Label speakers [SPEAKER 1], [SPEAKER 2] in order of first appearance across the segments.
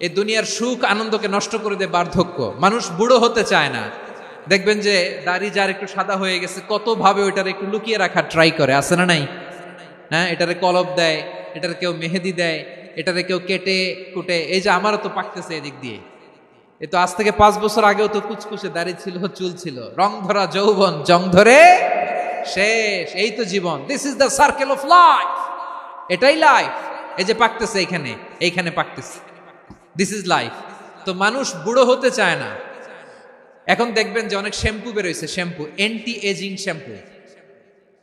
[SPEAKER 1] এই দুনিয়ার সুখ আনন্দকে নষ্ট করে দেয় বার্ধক্য। মানুষ বুড়ো হতে চায় না। দেখবেন যে দাড়ি যার একটু সাদা হয়ে গেছে কত ভাবে ওইটার একটু লুকিয়ে রাখার ট্রাই করে, আছে না নাই? হ্যাঁ, এটারে কলপ দেয়, এটারে কেউ মেহেদি দেয়, এটারে কেউ কেটে কুটে। এই যে আমারও তো পাকতেছে এদিক দিয়ে, এ তো আজ থেকে 5 বছর আগেও তো কুচকুচে দাড়ি ছিল, চুল ছিল, রং ধরা যৌবন জং ধরে শেষ। এই তো জীবন, this is the circle of life. এটাই লাইফ। এই যে পাকতেছে এইখানে, এইখানে পাকতেছে, দিস ইজ লাইফ। তো মানুষ বুড়ো হতে চায় না। এখন দেখবেন যে অনেক শ্যাম্পু বেরোইছে, শ্যাম্পু অ্যান্টি এজিং শ্যাম্পু।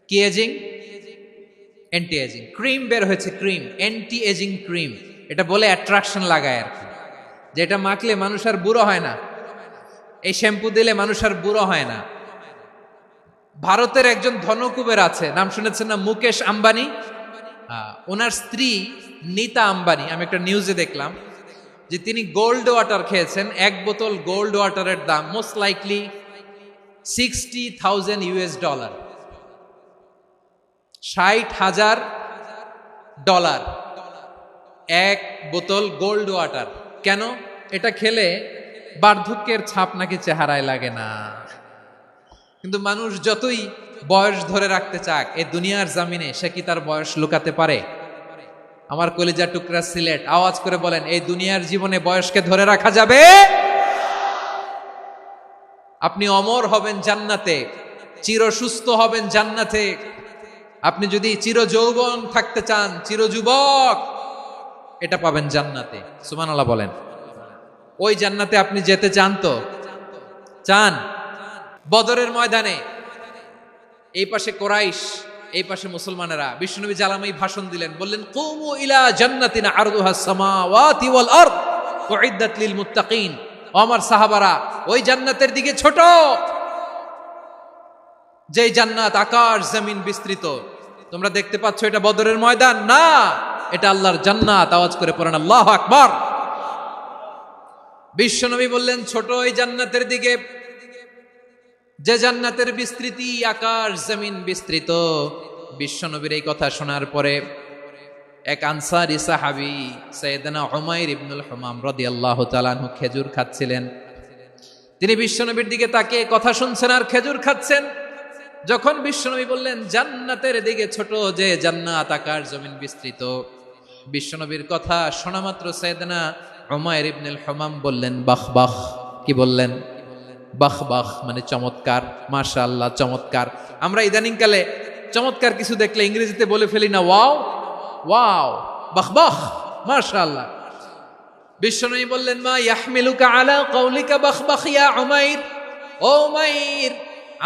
[SPEAKER 1] কি এজিং? Anti ageing. ক্রিম বের হয়েছে, ক্রিম, অ্যান্টি এজিং ক্রিম। এটা বলে অ্যাট্রাকশন লাগায় আর কি, যে এটা মাখলে মানুষ আর বুড়ো হয় না, এই শ্যাম্পু দিলে মানুষ আর বুড়ো হয় না। ভারতের একজন ধনকুবের আছে, নাম শুনেছেন না? মুকেশ আম্বানি। ওনার স্ত্রী নীতা আম্বানি, আমি একটা নিউজে দেখলাম যে তিনি গোল্ড ওয়াটার খেয়েছেন। 1 বোতল গোল্ড ওয়াটারের দাম মোস্ট লাইকলি $60,000, $60,000 1 বোতল গোল্ড ওয়াটার। কেন? এটা খেলে বার্ধক্যের ছাপ নাকি চেহারায় লাগে না। কিন্তু মানুষ যতই বয়স ধরে রাখতে চাক এই দুনিয়ার জামিনে, সে কি তার বয়স লুকাতে পারে? আমার কলিজা টুকরা সিলেট, আওয়াজ করে বলেন, এই দুনিয়ার জীবনে বয়সকে ধরে রাখা যাবে? আপনি অমর হবেন জান্নাতে, চির সুস্থ হবেন জান্নাতে। আপনি যদি চির যৌবন থাকতে চান, চির যুবক, এটা পাবেন জান্নাতে। সুবহানাল্লাহ বলেন। ওই জান্নাতে আপনি যেতে চান তো? চান? বদরের ময়দানে এই পাশে কোরাইশ, এই পাশে মুসলমানেরা, বিশ্বনবী জালামাই ভাষণ দিলেন, বললেন, কুমু ইলা জান্নাতিন আরদুহাস সামাওয়াতি ওয়াল আরদ উইদ্দাত লিল মুত্তাকিন। ও আমার সাহাবারা, ওই জান্নাতের দিকে ছোট, যেই জান্নাত আকাশ জমিন বিস্তৃত। তোমরা দেখতে পাচ্ছ এটা বদরের ময়দান না, এটা আল্লাহর জান্নাত। আওয়াজ করে পড়েন আল্লাহু আকবার। বিশ্বনবী বললেন, ছোট ওই জান্নাতের দিকে, যে জান্নাতের বিস্তৃতি আকাশ জমিন বিস্তৃত। বিশ্বনবীর এই কথা শোনার পরে এক আনসারী সাহাবী সাইয়েদনা উমাইর ইবনুল হুমাম রাদিয়াল্লাহু তাআলা আনহু খেজুর খাচ্ছিলেন। তিনি বিশ্বনবীর দিকে তাকিয়ে কথা শুনছেন আর খেজুর খাচ্ছেন। যখন বিশ্বনবী বললেন জান্নাতের দিকে ছোট, যে জান্নাত আকাশ জমিন বিস্তৃত, বিশ্বনবীর কথা শোনা মাত্র সাইয়েদনা উমাইর ইবনুল হুমাম বললেন বাহ বাহ। কি বললেন? বাহ বাহ, মানে চমৎকার, মাশাআল্লাহ, চমৎকার। আমরা ইদানিং কালে চমৎকার কিছু দেখলে ইংরেজিতে বলে ফেলি না, ওয়াও ওয়াও, বাহ বাহ, মাশাআল্লাহ। বিশ্বনবী বললেন, মা ইয়াহমিলুকা আলা কাউলিকা বাহ বাহ ইয়া উমাইর। ও উমাইর,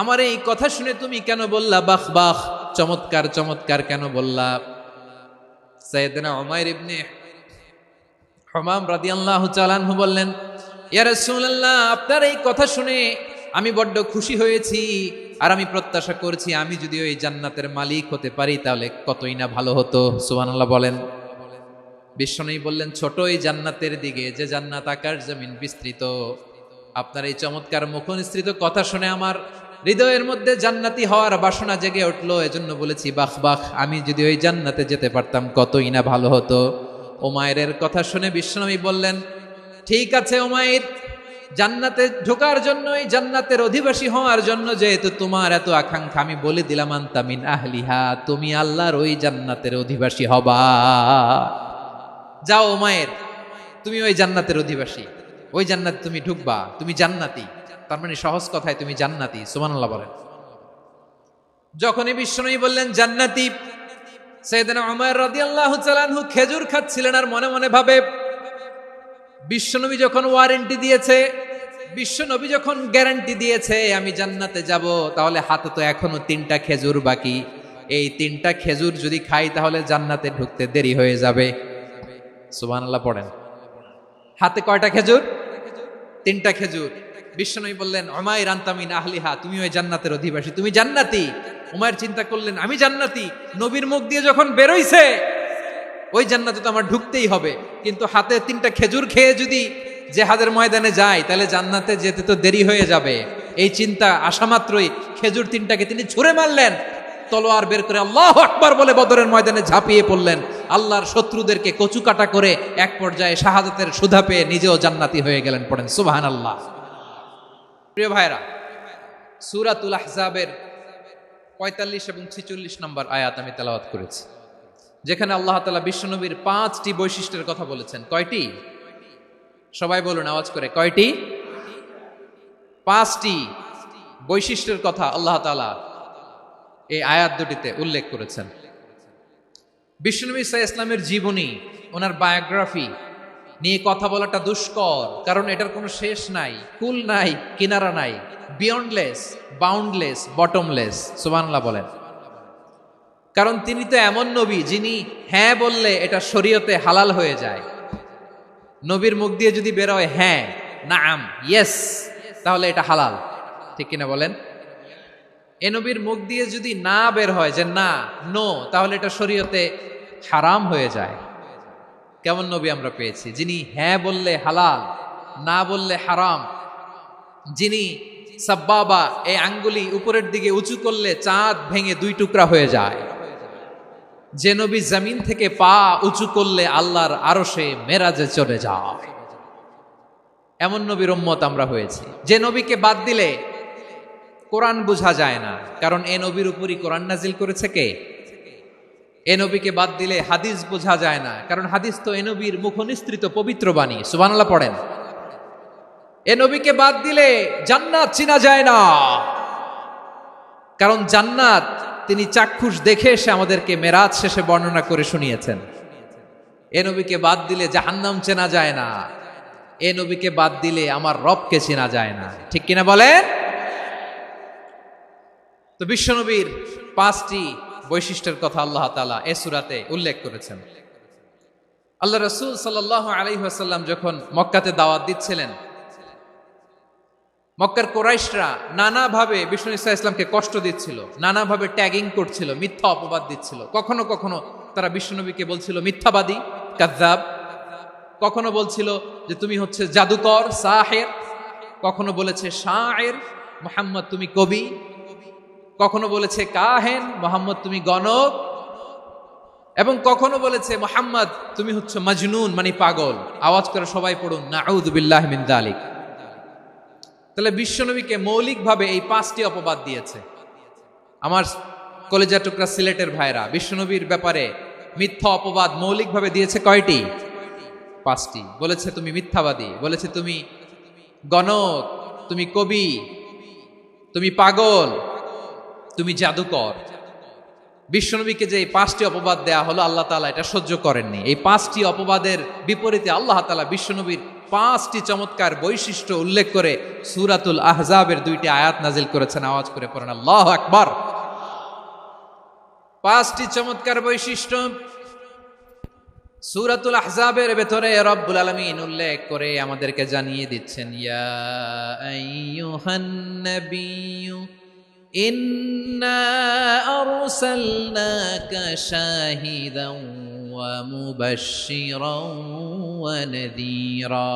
[SPEAKER 1] আমার এই কথা শুনে তুমি কেন বললা বাহ বাহ, চমৎকার চমৎকার কেন বললা? সাইয়েদনা উমাইর ইবনে হুমাম রাদিয়াল্লাহু তাআলা আনহু বললেন, ইয়া রাসূলুল্লাহ, আপনার এই কথা শুনে আমি বড্ড খুশি হয়েছি, আর আমি প্রত্যাশা করছি আমি যদি ওই জান্নাতের মালিক হতে পারি তাহলে কতই না ভালো হতো। সুবহানাল্লাহ বলেন। বিশ্বনবী বললেন, ছোট এই জান্নাতের দিকে, যে জান্নাত আকাশ জমিন বিস্তৃত। আপনার এই চমৎকার মুখনিসৃত কথা শুনে আমার হৃদয়ের মধ্যে জান্নাতি হওয়ার বাসনা জেগে উঠলো, এজন্য বলেছি বাহ বাহ, আমি যদি ওই জান্নাতে যেতে পারতাম কতই না ভালো হতো। উমাইরের কথা শুনে বিশ্বনবী বললেন, ঠিক আছে উমাইর, জান্নাতে ঢোকার জন্য, এই জান্নাতের অধিবাসী হওয়ার জন্য যেহেতু তোমার এত আকাঙ্ক্ষা, আমি বলে দিলাম আনতা মিন আহলিহা, তুমি আল্লাহর ওই জান্নাতের অধিবাসী হবা। যাও উমাইর, তুমি ওই জান্নাতের অধিবাসী, ওই জান্নাতে তুমি ঢুকবা, তুমি জান্নাতি। তার মানে সহজ কথায় তুমি জান্নাতি। সুবহানাল্লাহ বলেন। যখনই বিশ্বনবী বললেন জান্নাতি, সাইয়েদনা উমাইর রাদিয়াল্লাহু তাআলা আনহু খেজুর খাচ্ছিলেন আর মনে মনে ভাবে, বিশ্বনবী যখন ওয়ারেন্টি দিয়েছে, বিশ্বনবী যখন গ্যারান্টি দিয়েছে আমি জান্নাতে যাব, তাহলে হাতে তো এখনো 3টা খেজুর বাকি। এই 3টা খেজুর যদি খাই তাহলে জান্নাতে ঢুকতে দেরি হয়ে যাবে। সুবহানাল্লাহ পড়েন। হাতে কয়টা খেজুর? 3টা খেজুর। বিশ্বনবী বললেন, উমাইর আনতা মিন আহলিহা, তুমি ওই জান্নাতের অধিবাসী, তুমি জান্নাতি। উমাইর চিন্তা করলেন, আমি জান্নাতি, নবীর মুখ দিয়ে যখন বেরোইছে ওই জান্নাতে তো আমার ঢুকতেই হবে, কিন্তু হাতে 3টা খেজুর খেয়ে যদি জিহাদের ময়দানে যাই তাহলে জান্নাতে যেতে তো দেরি হয়ে যাবে। এই চিন্তা আসা মাত্রই খেজুর 3টাকে তিনি ছুঁড়ে মারলেন, তলোয়ার বের করে আল্লাহু আকবার বলে বদরের ময়দানে ঝাঁপিয়ে পড়লেন। আল্লাহর শত্রুদেরকে কচুকাটা করে এক পর্যায়ে শাহাদাতের সুধা পেয়ে নিজেও জান্নাতি হয়ে গেলেন। পড়েন সুবহানাল্লাহ। প্রিয় ভাইরা, সূরাতুল আহজাবের ৪৫ এবং ৪৬ নম্বর আয়াত আমি তেলাওয়াত করেছি, যেখানে আল্লাহ তাআলা বিশ্বনবীর ৫টি বৈশিষ্ট্যের কথা বলেছেন। কয়টি? সবাই বলুন আওয়াজ করে, কয়টি? ৫টি বৈশিষ্ট্যের কথা আল্লাহ তাআলা এই আয়াত দুটিতে উল্লেখ করেছেন। বিশ্বনবী সাল্লাল্লাহু আলাইহি ইসলামের জীবনী, ওনার বায়োগ্রাফি নিয়ে কথা বলাটা দুষ্কর, কারণ এটার কোনো শেষ নাই, কুল নাই, কিনারা নাই, বিয়ন্ডলেস, বাউন্ডলেস, বটমলেস। সুবহানাল্লাহ বলেন। কারণ তিনি তো এমন নবী যিনি হ্যাঁ বললে এটা শরীয়তে হালাল হয়ে যায়। নবীর মুখ দিয়ে যদি বের হয় হ্যাঁ, নাম, ইয়েস, তাহলে এটা হালাল। ঠিক কিনা বলেন? এ নবীর মুখ দিয়ে যদি না বের হয় যে না, নো, তাহলে এটা শরীয়তে হারাম হয়ে যায়। কেমন নবী আমরা পেয়েছি, যিনি হ্যাঁ বললে হালাল, না বললে হারাম, যিনি সাব্বাবা, এই আঙ্গুলি উপরের দিকে উঁচু করলে চাঁদ ভেঙে 2 টুকরা হয়ে যায়, যে নবী জমিন থেকে পা উঁচু করলে আল্লাহর আরশে মেরাজে চলে যায়, এমন নবীর উম্মত আমরা হয়েছি। যে নবীকে বাদ দিলে কোরআন বোঝা যায় না, কারণ এ নবীর উপরই কোরআন নাজিল করেছে কে? এ নবীকে বাদ দিলে হাদিস বোঝা যায় না, কারণ হাদিস তো এ নবীর মুখনিসৃত পবিত্র বাণী। সুবহানাল্লাহ পড়েন। এ নবীকে বাদ দিলে জান্নাত চিনা যায় না, কারণ জান্নাত তিনি চাক্ষুষ দেখে এসে আমাদেরকে মেরাজ শেষে বর্ণনা করে শুনিয়েছেন। এ নবীকে বাদ দিলে জাহান্নাম চেনা যায় না, এ নবীকে বাদ দিলে আমার রবকে চেনা যায় না। ঠিক কিনা বলেন? তো বিশ্বনবীর 5টি বৈশিষ্ট্যের কথা আল্লাহ তাআলা এই সূরাতে উল্লেখ করেছেন। আল্লাহ রাসূল সাল্লাল্লাহু আলাইহি ওয়াসাল্লাম যখন মক্কাতে দাওয়াত দিচ্ছিলেন, মক্কার কুরাইশরা নানাভাবে বিষ্ণু ঈসা ইসলামকে কষ্ট দিচ্ছিল, নানাভাবে ট্যাগিং করছিল, মিথ্যা অপবাদ দিচ্ছিল। কখনো কখনো তারা বিশ্বনবীকে বলছিল মিথ্যাবাদী, কাযযাব। কখনো বলছিল যে তুমি হচ্ছে জাদুকর, সাহির। কখনো বলেছে শায়ের, মুহাম্মদ তুমি কবি। কখনো বলেছে কাহেন, মুহাম্মদ তুমি গণক। এবং কখনো বলেছে মুহাম্মদ তুমি হচ্ছে মাজনুন, মানে পাগল। আওয়াজ করে সবাই পড়ুন নাউযু বিল্লাহি মিন যালিক। তাহলে বিশ্বনবীকে মৌলিকভাবে এই 5টি অপবাদ দিয়েছে। আমার কলেজা টুকরা সিলেটের ভাইরা, বিশ্বনবীর ব্যাপারে মিথ্যা অপবাদ মৌলিকভাবে দিয়েছে কয়টি? 5টি। বলেছে তুমি মিথ্যাবাদী, বলেছে তুমি গণক, তুমি কবি, তুমি পাগল, তুমি জাদুকর। বিশ্বনবীকে যে এই 5টি অপবাদ দেয়া হলো, আল্লাহ তাআলা এটা সহ্য করেননি। এই 5টি অপবাদের বিপরীতে আল্লাহ তাআলা বিশ্বনবীর 5টি চমৎকার বৈশিষ্ট্য উল্লেখ করে সূরাতুল আহজাবের 2টি আয়াত নাজিল করেছেন। আওয়াজ করে পড়েন আল্লাহু আকবার। 5টি চমৎকার বৈশিষ্ট্য সূরাতুল আহজাবের ভেতরে রব্বুল আলামিন উল্লেখ করে আমাদেরকে জানিয়ে দিচ্ছেন, ইয়া আইয়ুহান নাবিয়্যু ইন্না আরসালনাকা শাহিদান ওয়া মুবাশশিরান ওয়া নাযীরা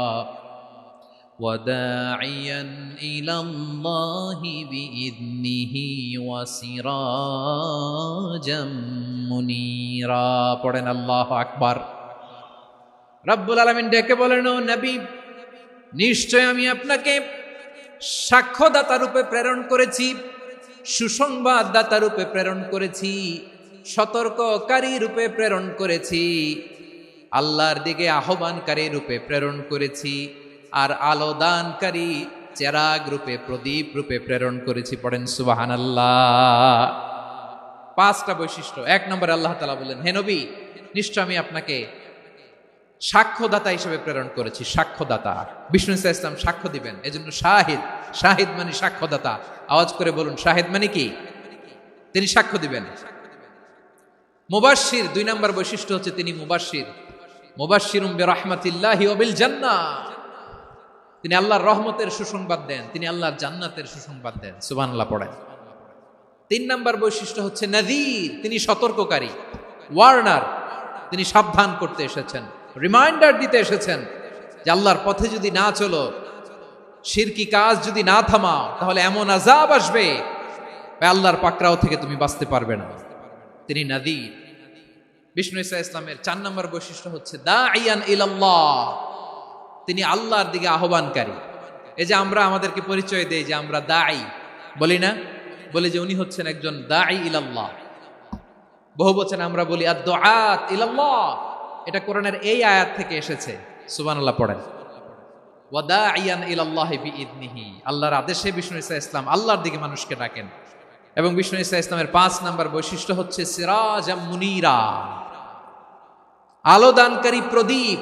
[SPEAKER 1] ওয়া দাঈয়ান ইলাল্লাহি বিইذনিহি ওয়া সিরাজাম মুনীরা। পড়েন আল্লাহু আকবার। রব্বুল আলামিন ডেকে বলেন, ও নবী, নিশ্চয় আমি আপনাকে সাক্ষ্যদাতা রূপে প্রেরণ করেছি, সুসংবাদদাতা রূপে প্রেরণ করেছি, সতর্ককারী রূপে প্রেরণ করেছি, আল্লাহর দিকে আহ্বানকারী রূপে প্রেরণ করেছি, আর আলো দানকারী চেরাগ রূপে, প্রদীপ রূপে প্রেরণ করেছি। পড়েন সুবহানাল্লাহ। 5টা বৈশিষ্ট্য। 1 নম্বরে আল্লাহ তাআলা বলেন, হে নবী, নিশ্চয় আমি আপনাকে সাক্ষ্যদাতা হিসেবে প্রেরণ করেছি। সাক্ষ্যদাতা, বিষ্ণু ঈসা ইসলাম সাক্ষ্য দিবেন, এজন্য শাহিদ। শাহিদ মানে সাক্ষ্যদাতা। আওয়াজ করে বলুন, শাহিদ মানে কি? তিনি সাক্ষ্য দিবেন। মুবাশশির, 2 নম্বর বৈশিষ্ট্য হচ্ছে তিনি মুবাশশির। মুবাশশিরুম বিরাহমাতিল্লাহি ওয়া বিল জান্নাহ। তিনি আল্লাহর রহমতের সুসংবাদ দেন, তিনি আল্লাহর জান্নাতের সুসংবাদ দেন। সুবহানাল্লাহ পড়েন। 3 নম্বর বৈশিষ্ট্য হচ্ছে নাযীর, তিনি সতর্ককারী, ওয়ার্নার। তিনি সাবধান করতে এসেছেন, রিমাইন্ডার দিতে এসেছেন যে আল্লাহর পথে যদি না চলো, শিরকি কাজ যদি না থামাও, তাহলে এমন আযাব আসবে আল্লাহর পাকড়াও থেকে তুমি বাঁচতে পারবে না। তিনি নাযীর। বিষ্ণু ঈসা ইসলামের 4 নম্বর বৈশিষ্ট্য হচ্ছে দাঈয়ান ইলাল্লাহ, তিনি আল্লাহর দিকে আহ্বানকারী। এই যে আমরা আমাদেরকে পরিচয় দেই যে আমরা দাঈ, বলি না? বলি যে উনি হচ্ছেন একজন দাঈ ইলাল্লাহ। বহু বচনে আমরা বলি আদ-দুআত ইলাল্লাহ, এটা কোরআনের এই আয়াত থেকে এসেছে। সুবহানাল্লাহ পড়েন। ওয়া দাঈয়ান ইলাল্লাহি বিইذনিহি, আল্লাহর আদেশে বিষ্ণু ঈসা ইসলাম আল্লাহর দিকে মানুষকে ডাকেন। এবং বিষ্ণু ঈসা ইসলামের 5 নম্বর বৈশিষ্ট্য হচ্ছে সিরাজাম মুনীরা, আলোদানকারী প্রদীপ,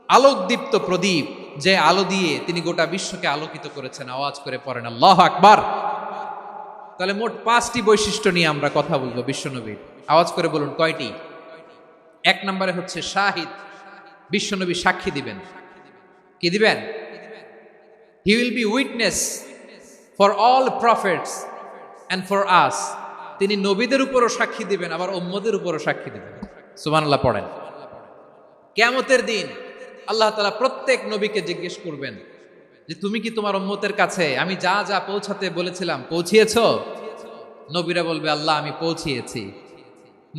[SPEAKER 1] আলোকদীপ্ত প্রদীপ, যে আলো দিয়ে তিনি গোটা বিশ্বকে আলোকিত করেছেন। আওয়াজ করে পড়েন আল্লাহু আকবার। তাহলে মোট 5টি বৈশিষ্ট্য নিয়ে আমরা কথা বলবো বিশ্বনবীর। আওয়াজ করে বলুন কয়টি? 1 নম্বরে হচ্ছে শাহিদ, বিশ্বনবী সাক্ষী দিবেন। কি দিবেন? He will be witness for all prophets and for us, তিনি নবীদের উপরও সাক্ষী দিবেন, আবার উম্মতের উপরও সাক্ষী দিবেন। সুবহানাল্লাহ পড়েন। কিয়ামতের দিন আল্লাহ তাআলা প্রত্যেক নবীকে জিজ্ঞেস করবেন যে তুমি কি তোমার উম্মতের কাছে আমি যা যা পৌঁছাতে বলেছিলাম পৌঁছিয়েছো? নবীরা বলবে আল্লাহ আমি পৌঁছিয়েছি।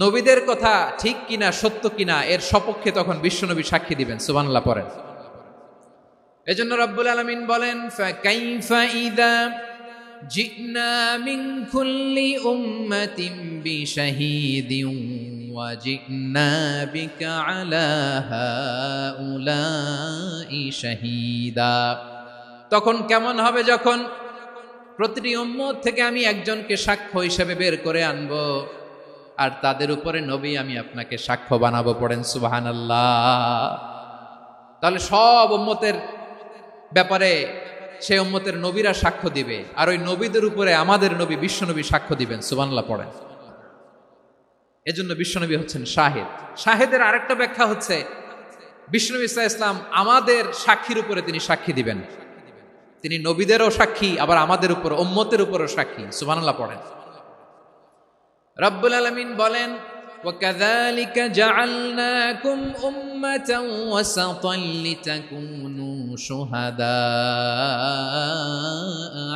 [SPEAKER 1] নবীদের কথা ঠিক কিনা, সত্য কিনা, এর সপক্ষে তখন বিশ্বনবী সাক্ষী দিবেন। সুবহানাল্লাহ পড়েন। এজন্য রব্বুল আলামিন বলেন ফাকাইফা ইযা জিনা মিন কুল্লি উম্মাতিন বিশাহীদিন ওয়া জিনা বিকা আলা হাউলাই শাহীদা, তখন কেমন হবে যখন প্রতিটি উম্মত থেকে আমি একজনকে সাক্ষ্য হিসেবে বের করে আনবো, আর তাদের উপরে নবী আমি আপনাকে সাক্ষ্য বানাবো। পড়েন সুবহানাল্লাহ। তাহলে সব উম্মতের ব্যাপারে সেই উম্মতের নবীরা সাক্ষ্য দিবে, আর ওই নবীদের উপরে আমাদের নবী বিশ্বনবী সাক্ষ্য দিবেন। সুবহানাল্লাহ পড়েন। এজন্য বিশ্বনবী হচ্ছেন শাহিদ। শাহিদের আরেকটা ব্যাখ্যা হচ্ছে বিশ্বনবী সাল্লাল্লাহু আলাইহি ওয়াসাল্লাম আমাদের সাক্ষীর উপরে তিনি সাক্ষী দিবেন। তিনি নবীদেরও সাক্ষী, আবার আমাদের উপর উম্মতের উপরও সাক্ষী। সুবহানাল্লাহ পড়েন। রব্বুল আলামিন বলেন وَكَذَلِكَ جَعَلْنَاكُمْ أُمَّةً وَسَطًا لِتَكُونُوا شُهَدَاءَ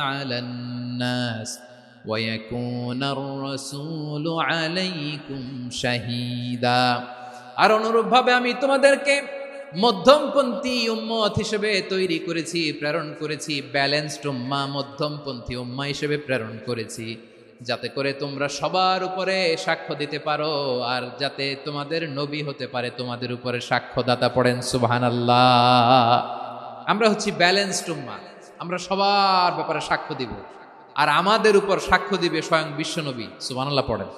[SPEAKER 1] عَلَى النَّاسِ وَيَكُونَ الرَّسُولُ عَلَيْكُمْ شَهِيدًا, আর অনুরূপভাবে আমি তোমাদেরকে মধ্যমপন্থী উম্মত হিসেবে তৈরি করেছি, প্রেরণ করেছি। ব্যালেন্সড উম্মাহ, মধ্যমপন্থী উম্মাহ হিসেবে প্রেরণ করেছি, যাতে করে তোমরা সবার উপরে সাক্ষ্য দিতে পারো, আর যাতে তোমাদের নবী হতে পারে তোমাদের উপরে সাক্ষ্যদাতা। পড়েন সুবহানাল্লাহ। আমরা হচ্ছি ব্যালেন্সড উম্মাহ, আমরা সবার ব্যাপারে সাক্ষ্য দিব, আর আমাদের উপর সাক্ষ্য দিবে স্বয়ং বিশ্বনবী। সুবহানাল্লাহ পড়েন।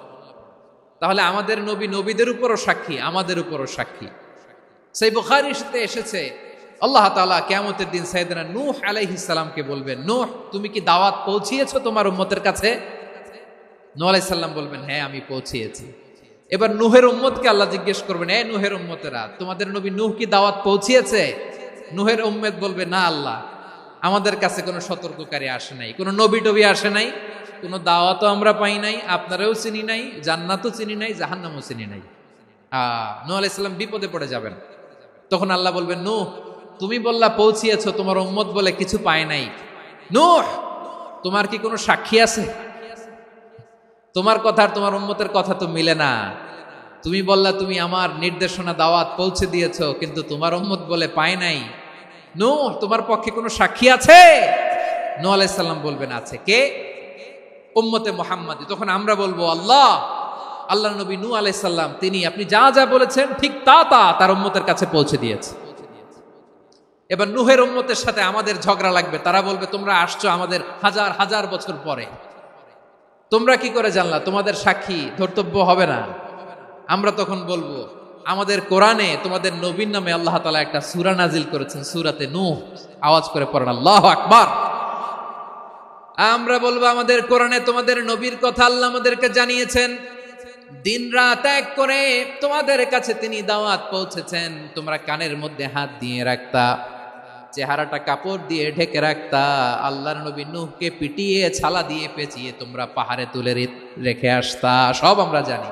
[SPEAKER 1] তাহলে আমাদের নবী নবীদের উপরও সাক্ষী, আমাদের উপরও সাক্ষী। সেই বুখারীতে এসেছে আল্লাহ তাআলা কিয়ামতের দিন সাইয়েদনা নূহ আলাইহিস সালামকে বলবেন, নূহ তুমি কি দাওয়াত পৌঁছিয়েছো তোমার উম্মতের কাছে? নূহ আলাইহিস সালাম বলবেন হ্যাঁ আমি পৌঁছিয়েছি। এবার নূহের উম্মতকে আল্লাহ জিজ্ঞেস করবেন, এ নূহের উম্মতেরা তোমাদের নবী নূহ কি দাওয়াত পৌঁছিয়েছে? নূহের উম্মত বলবে না আল্লাহ, আমাদের কাছে কোনো সতর্ককারী আসে নাই, কোনো নবী টবি আসে নাই, কোনো দাওয়াতও আমরা পাই নাই, আপনারাও চিনি নাই, জান্নাতও চিনি নাই, জাহান্নামও চিনি নাই। নূহ আলাইহিস সালাম বিপদে পড়ে যাবেন। তখন আল্লাহ বলবেন নূহ তুমি বললা পৌঁছিয়েছো, তোমার উম্মত বলে কিছু পায় নাই। নূহ তোমার কি কোনো সাক্ষী আছে? তোমার কথা আর তোমার উম্মতের কথা তো মিলে না। তুমি বললা তুমি আমার নির্দেশনা দাওয়াত পৌঁছে দিয়েছো, কিন্তু তোমার উম্মত বলে পায় নাই। নূহ তোমার পক্ষে কোনো সাক্ষী আছে? নূহ আলাইহিস সালাম বলবেন আছে। কে? উম্মতে মুহাম্মাদি। তখন আমরা বলবো আল্লাহ, আল্লাহ নবী নূহ আলাইহিস সালাম তিনি আপনি যা যা বলেছেন ঠিক তা তা তার উম্মতের কাছে পৌঁছে দিয়েছে। এবার নূহের উম্মতের সাথে আমাদের ঝগড়া লাগবে। তারা বলবে তোমরা আসছো আমাদের হাজার হাজার বছর পরে, তোমরা কি করে জানলা? তোমাদের সাক্ষী ধর্তব্য হবে না। আমরা তখন বলবো আমাদের কোরআনে তোমাদের নবীর নামে আল্লাহ তাআলা একটা সূরা নাজিল করেছেন, সূরাতে নূহ। আওয়াজ করে পড়েন আল্লাহু আকবার। আমরা বলবো আমাদের কোরআনে তোমাদের নবীর কথা আল্লাহ আমাদেরকে জানিয়েছেন, দিন রাত এক করে তোমাদের কাছে তিনি দাওয়াত পৌঁছেছেন। তোমরা কানের মধ্যে হাত দিয়ে রাখতা, চেহারাটা কাপড় দিয়ে ঢেকে রাখতা, আল্লাহর নবী নূহকে পিটিয়ে ছালা দিয়ে পেঁচিয়ে তোমরা পাহাড়ে তুলে রেখে আসতা। সব আমরা জানি।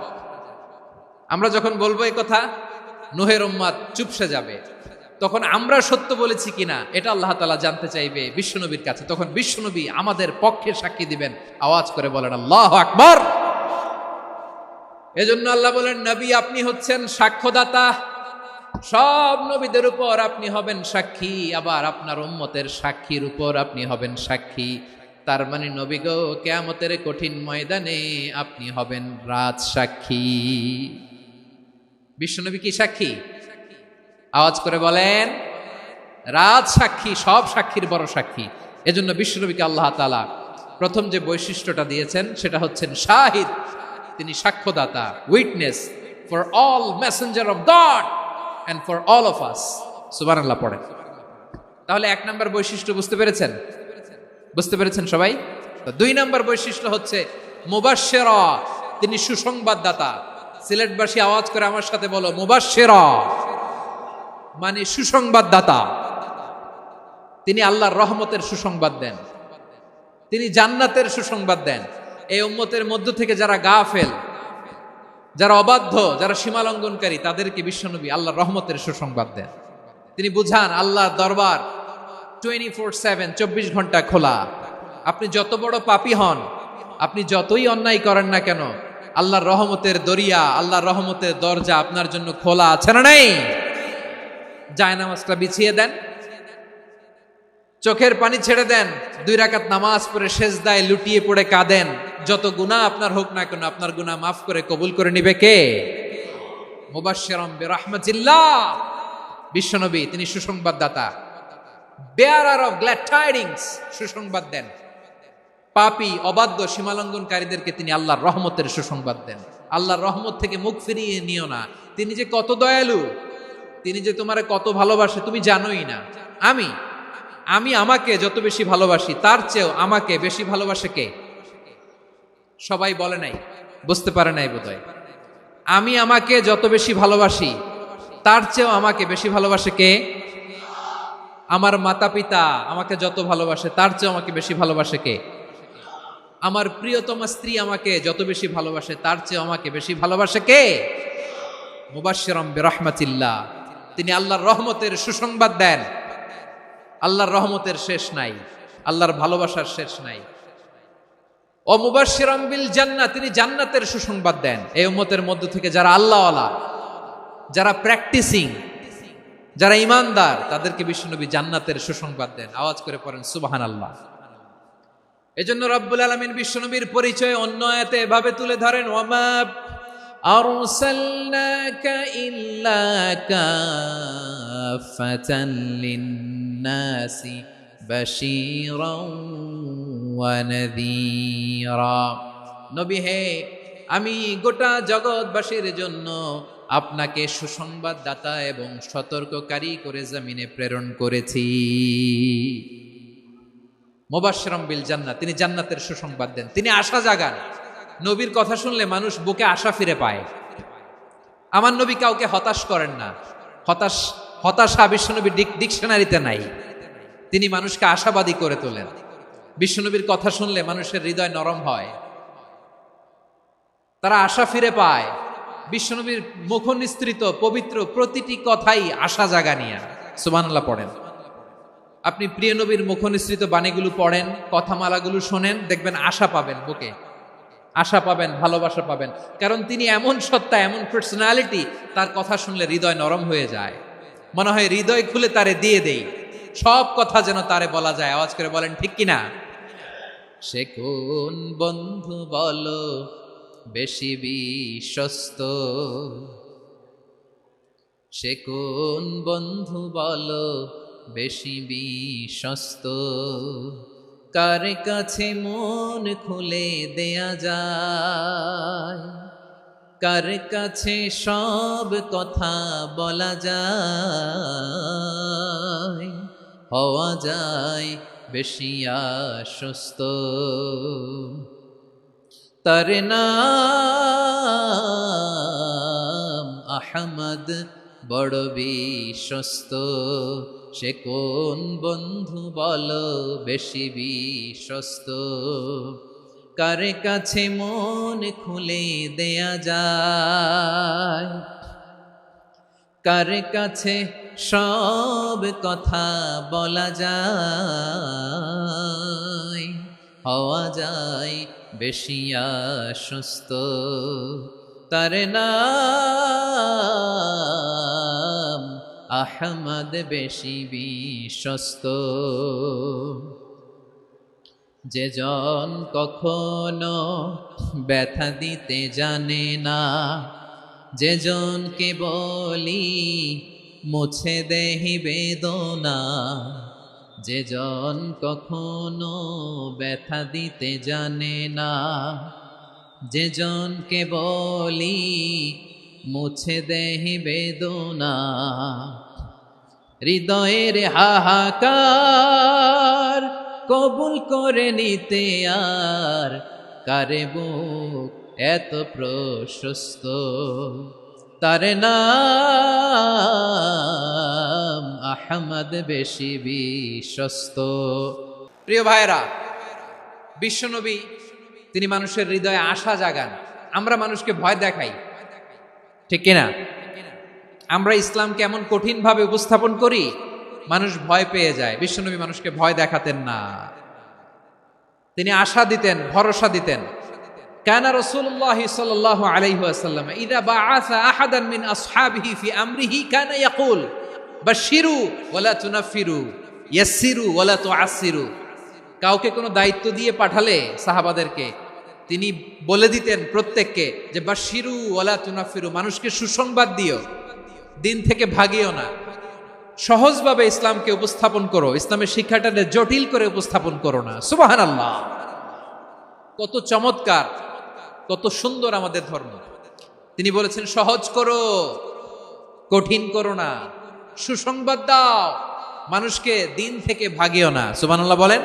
[SPEAKER 1] আমরা যখন বলবো এই কথা, নূহের উম্মত চুপসে যাবে। তখন আমরা সত্য বলেছি কিনা এটা আল্লাহ তাআলা জানতে চাইবে বিশ্বনবীর কাছে। তখন বিশ্বনবী আমাদের পক্ষে সাক্ষী দিবেন। আওয়াজ করে বলেন আল্লাহু আকবার। এজন্য আল্লাহ বলেন, নবী আপনি হচ্ছেন সাক্ষ্যদাতা, সব নবীদের উপর আপনি হবেন সাক্ষী, আবার আপনার উম্মতের সাক্ষীর উপর আপনি হবেন সাক্ষী। তার মানে নবী গো, কিয়ামতের কঠিন ময়দানে আপনি হবেন রাজ সাক্ষী। বিশ্বনবী কি সাক্ষী? আওয়াজ করে বলেন রাজ সাক্ষী, সব সাক্ষীর বড় সাক্ষী। এজন্য বিশ্বনবীকে আল্লাহ তাআলা প্রথম যে বৈশিষ্ট্যটা দিয়েছেন সেটা হচ্ছেন শাহিদ। তিনি সাক্ষ্যদাতা, witness for all messenger of God and for all of us। সুবহানাল্লাহ পড়েন। তাহলে এক নাম্বার বৈশিষ্ট্য বুঝতে পেরেছেন? বুঝতে পেরেছেন সবাই? তো দুই নাম্বার বৈশিষ্ট্য হচ্ছে মুবাশশিরা, তিনি সুসংবাদদাতা। সিলেটবাসী আওয়াজ করে আমার সাথে বলো, মুবাশশিরা মানে সুসংবাদদাতা। তিনি আল্লাহর রহমতের সুসংবাদ দেন, তিনি জান্নাতের সুসংবাদ দেন। এই উম্মতের মধ্য থেকে যারা গাফেল, যারা অবাধ্য, যারা সীমালঙ্ঘনকারী, তাদেরকে বিশ্বনবী আল্লাহর রহমতের সুসংবাদ দেন। তিনি বুঝান আল্লাহর দরবার 24/7, 24 ঘন্টা খোলা। আপনি যত বড় পাপী হন, আপনি যতই অন্যায় করেন না কেন, আল্লাহর রহমতের দরিয়া, আল্লাহর রহমতের দরজা আপনার জন্য খোলা আছে না নেই? জায়নামাজটা বিছিয়ে দেন, চোখের পানি ছেড়ে দেন, 2 রাকাত নামাজ পড়ে সেজদায় লুটিয়ে পড়ে কাঁদেন। যত গুনাহ আপনার হোক না কেন, আপনার গুনাহ মাফ করে কবুল করে নিবে কে? মুবাশশিরাম বিরাহমাতিল্লাহ। বিশ্বনবী তিনি সুসংবাদদাতা, বেয়ারার অফ গ্ল্যাড টাইডিংস, সুসংবাদ দেন। পাপী, অবাধ্য, সীমালঙ্ঘনকারীদেরকে তিনি আল্লাহর রহমতের সুসংবাদ দেন। আল্লাহর রহমত থেকে মুখ ফিরিয়ে নিও না। তিনি যে কত দয়ালু, তিনি যে তোমারে কত ভালোবাসে তুমি জানোই না। আমি আমাকে যত বেশি ভালোবাসি, তার চেয়েও আমাকে বেশি ভালোবাসে কে? সবাই বলে নাই, বুঝতে পারে নাই বোধহয়। আমি আমাকে যত বেশি ভালোবাসি, তার চেয়েও আমাকে বেশি ভালোবাসে কে? আমার মাতা পিতা আমাকে যত ভালোবাসে, তার চেয়েও আমাকে বেশি ভালোবাসে কে? আমার প্রিয়তমা স্ত্রী আমাকে যত বেশি ভালোবাসে, তার চেয়েও আমাকে বেশি ভালোবাসে কে? মুবাশশিরাম বিরাহমাতিল্লাহ, তিনি আল্লাহর রহমতের সুসংবাদ দেন। আল্লাহর রহমতের শেষ নাই, আল্লাহর ভালোবাসার শেষ নাই। ও মুবাশশিরাম বিল জান্নাহ, তিনি জান্নাতের সুসংবাদ দেন। এই উম্মতের মধ্য থেকে যারা আল্লাহওয়ালা, যারা প্র্যাকটিসিং, যারা ঈমানদার, তাদেরকে বিশ্বনবী জান্নাতের সুসংবাদ দেন। আওয়াজ করে পড়েন সুবহানাল্লাহ। এজন্য রব্বুল আলামিন বিশ্বনবীর পরিচয় অন্য আয়াতে এভাবে তুলে ধরেন, ওয়ামা আরসালনাকা ইল্লা কাফাতান লিন-নাসি বাশীরাও ওয়া নাযীরা। নবী হে, আমি গোটা জগৎবাসীর জন্য আপনাকে সুসংবাদদাতা এবং সতর্ককারী করে জমিনে প্রেরণ করেছি। মুবাশশিরাম বিল জান্নাহ, তিনি জান্নাতের সুসংবাদ দেন, তিনি আশা জাগান। নবীর কথা শুনলে মানুষ বুকে আশা ফিরে পায়। আমার নবী কাউকে হতাশ করেন না। হতাশা বিশ্বনবীর ডিকশনারিতে নাই। তিনি মানুষকে আশাবাদী করে তোলেন। বিশ্বনবীর কথা শুনলে মানুষের হৃদয় নরম হয়, তারা আশা ফিরে পায়। বিশ্বনবীর মুখ নিঃসৃত পবিত্র প্রতিটি কথাই আশা জাগানিয়া। সুবহানাল্লাহ পড়েন। আপনি প্রিয় নবীর মুখ নিঃসৃত বাণীগুলো পড়েন, কথামালাগুলো শোনেন, দেখবেন আশা পাবেন, বুকে আশা পাবেন, ভালোবাসা পাবেন। কারণ তিনি এমন সত্তা, এমন পার্সোনালিটি, তার কথা শুনলে হৃদয় নরম হয়ে যায়। মনে হয় হৃদয় খুলে তারে দিয়ে দেই, সব কথা যেন তারে বলা যায়। আওয়াজ করে বলেন ঠিক কিনা? সে কোন বন্ধু বলো বেশি বিশ্বস্ত, সে কোন বন্ধু বলো বেশি বিশ্বস্ত, কার কাছে মন খুলে দেয়া যায়, কার কাছে সব কথা বলা যায়, হওয়া যায় বেশি আশ্বস্ত। তার নাম আহমদ, বড় বিশ্বস্ত। সে কোন বন্ধু বলো বেশি বিশ্বস্ত, কার কাছে মন খুলে দেয়া যায়, কার কাছে সব কথা বলা যায়, হওয়া যায় বেশি আশ্বস্ত, তার নাম আহমদ বেশি বিশ্বস্ত। যে জন কখনো ব্যথা দিতে জানে না, যে জনকে বলি মুছে দেহি বেদনা, যে জন কখনো ব্যথা দিতে জানে না, যে জনকে বলি মুছে দেহি বেদনা, হৃদয়ের হাহাকার কবুল করে নিতে আর কারে বুক এত প্রশস্ত, তার নাম আহমদ বেশি বিশ্বস্ত। প্রিয় ভাইরা, বিশ্বনবী তিনি মানুষের হৃদয়ে আশা জাগান। আমরা মানুষকে ভয় দেখাই, ঠিক কিনা? আমরা ইসলামকে এমন কঠিন ভাবে উপস্থাপন করি, মানুষ ভয় পেয়ে যায়। বিশ্বনবী মানুষকে ভয় দেখাতেন না, তিনি আশা দিতেন, ভরসা দিতেন। কানা রাসূলুল্লাহ সাল্লাল্লাহু আলাইহি ওয়াসাল্লাম ইযা বাআসা আহাদান মিন আসহাবিহি ফি আমরিহি কানা ইয়াকুল বাশশিরু ওয়ালা তুনাফিরু ইয়াসসিরু ওয়ালা তুআসসিরু। কাউকে কোনো দায়িত্ব দিয়ে পাঠালে সাহাবাদেরকে তিনি বলে দিতেন প্রত্যেককে যে বাশশিরু ওয়ালা তুনাফিরু, মানুষকে সুসংবাদ দিও, দিন থেকে ভাগিও না, সহজভাবে ইসলামকে উপস্থাপন করো, ইসলামের শিক্ষাটাকে জটিল করে উপস্থাপন করো না। সুবহানাল্লাহ, কত চমৎকার, কত সুন্দর আমাদের ধর্ম। তিনি বলেছেন সহজ করো, কঠিন করো না, সুসংবাদ দাও, মানুষকে দিন থেকে ভাগিও না। সুবহানাল্লাহ বলেন।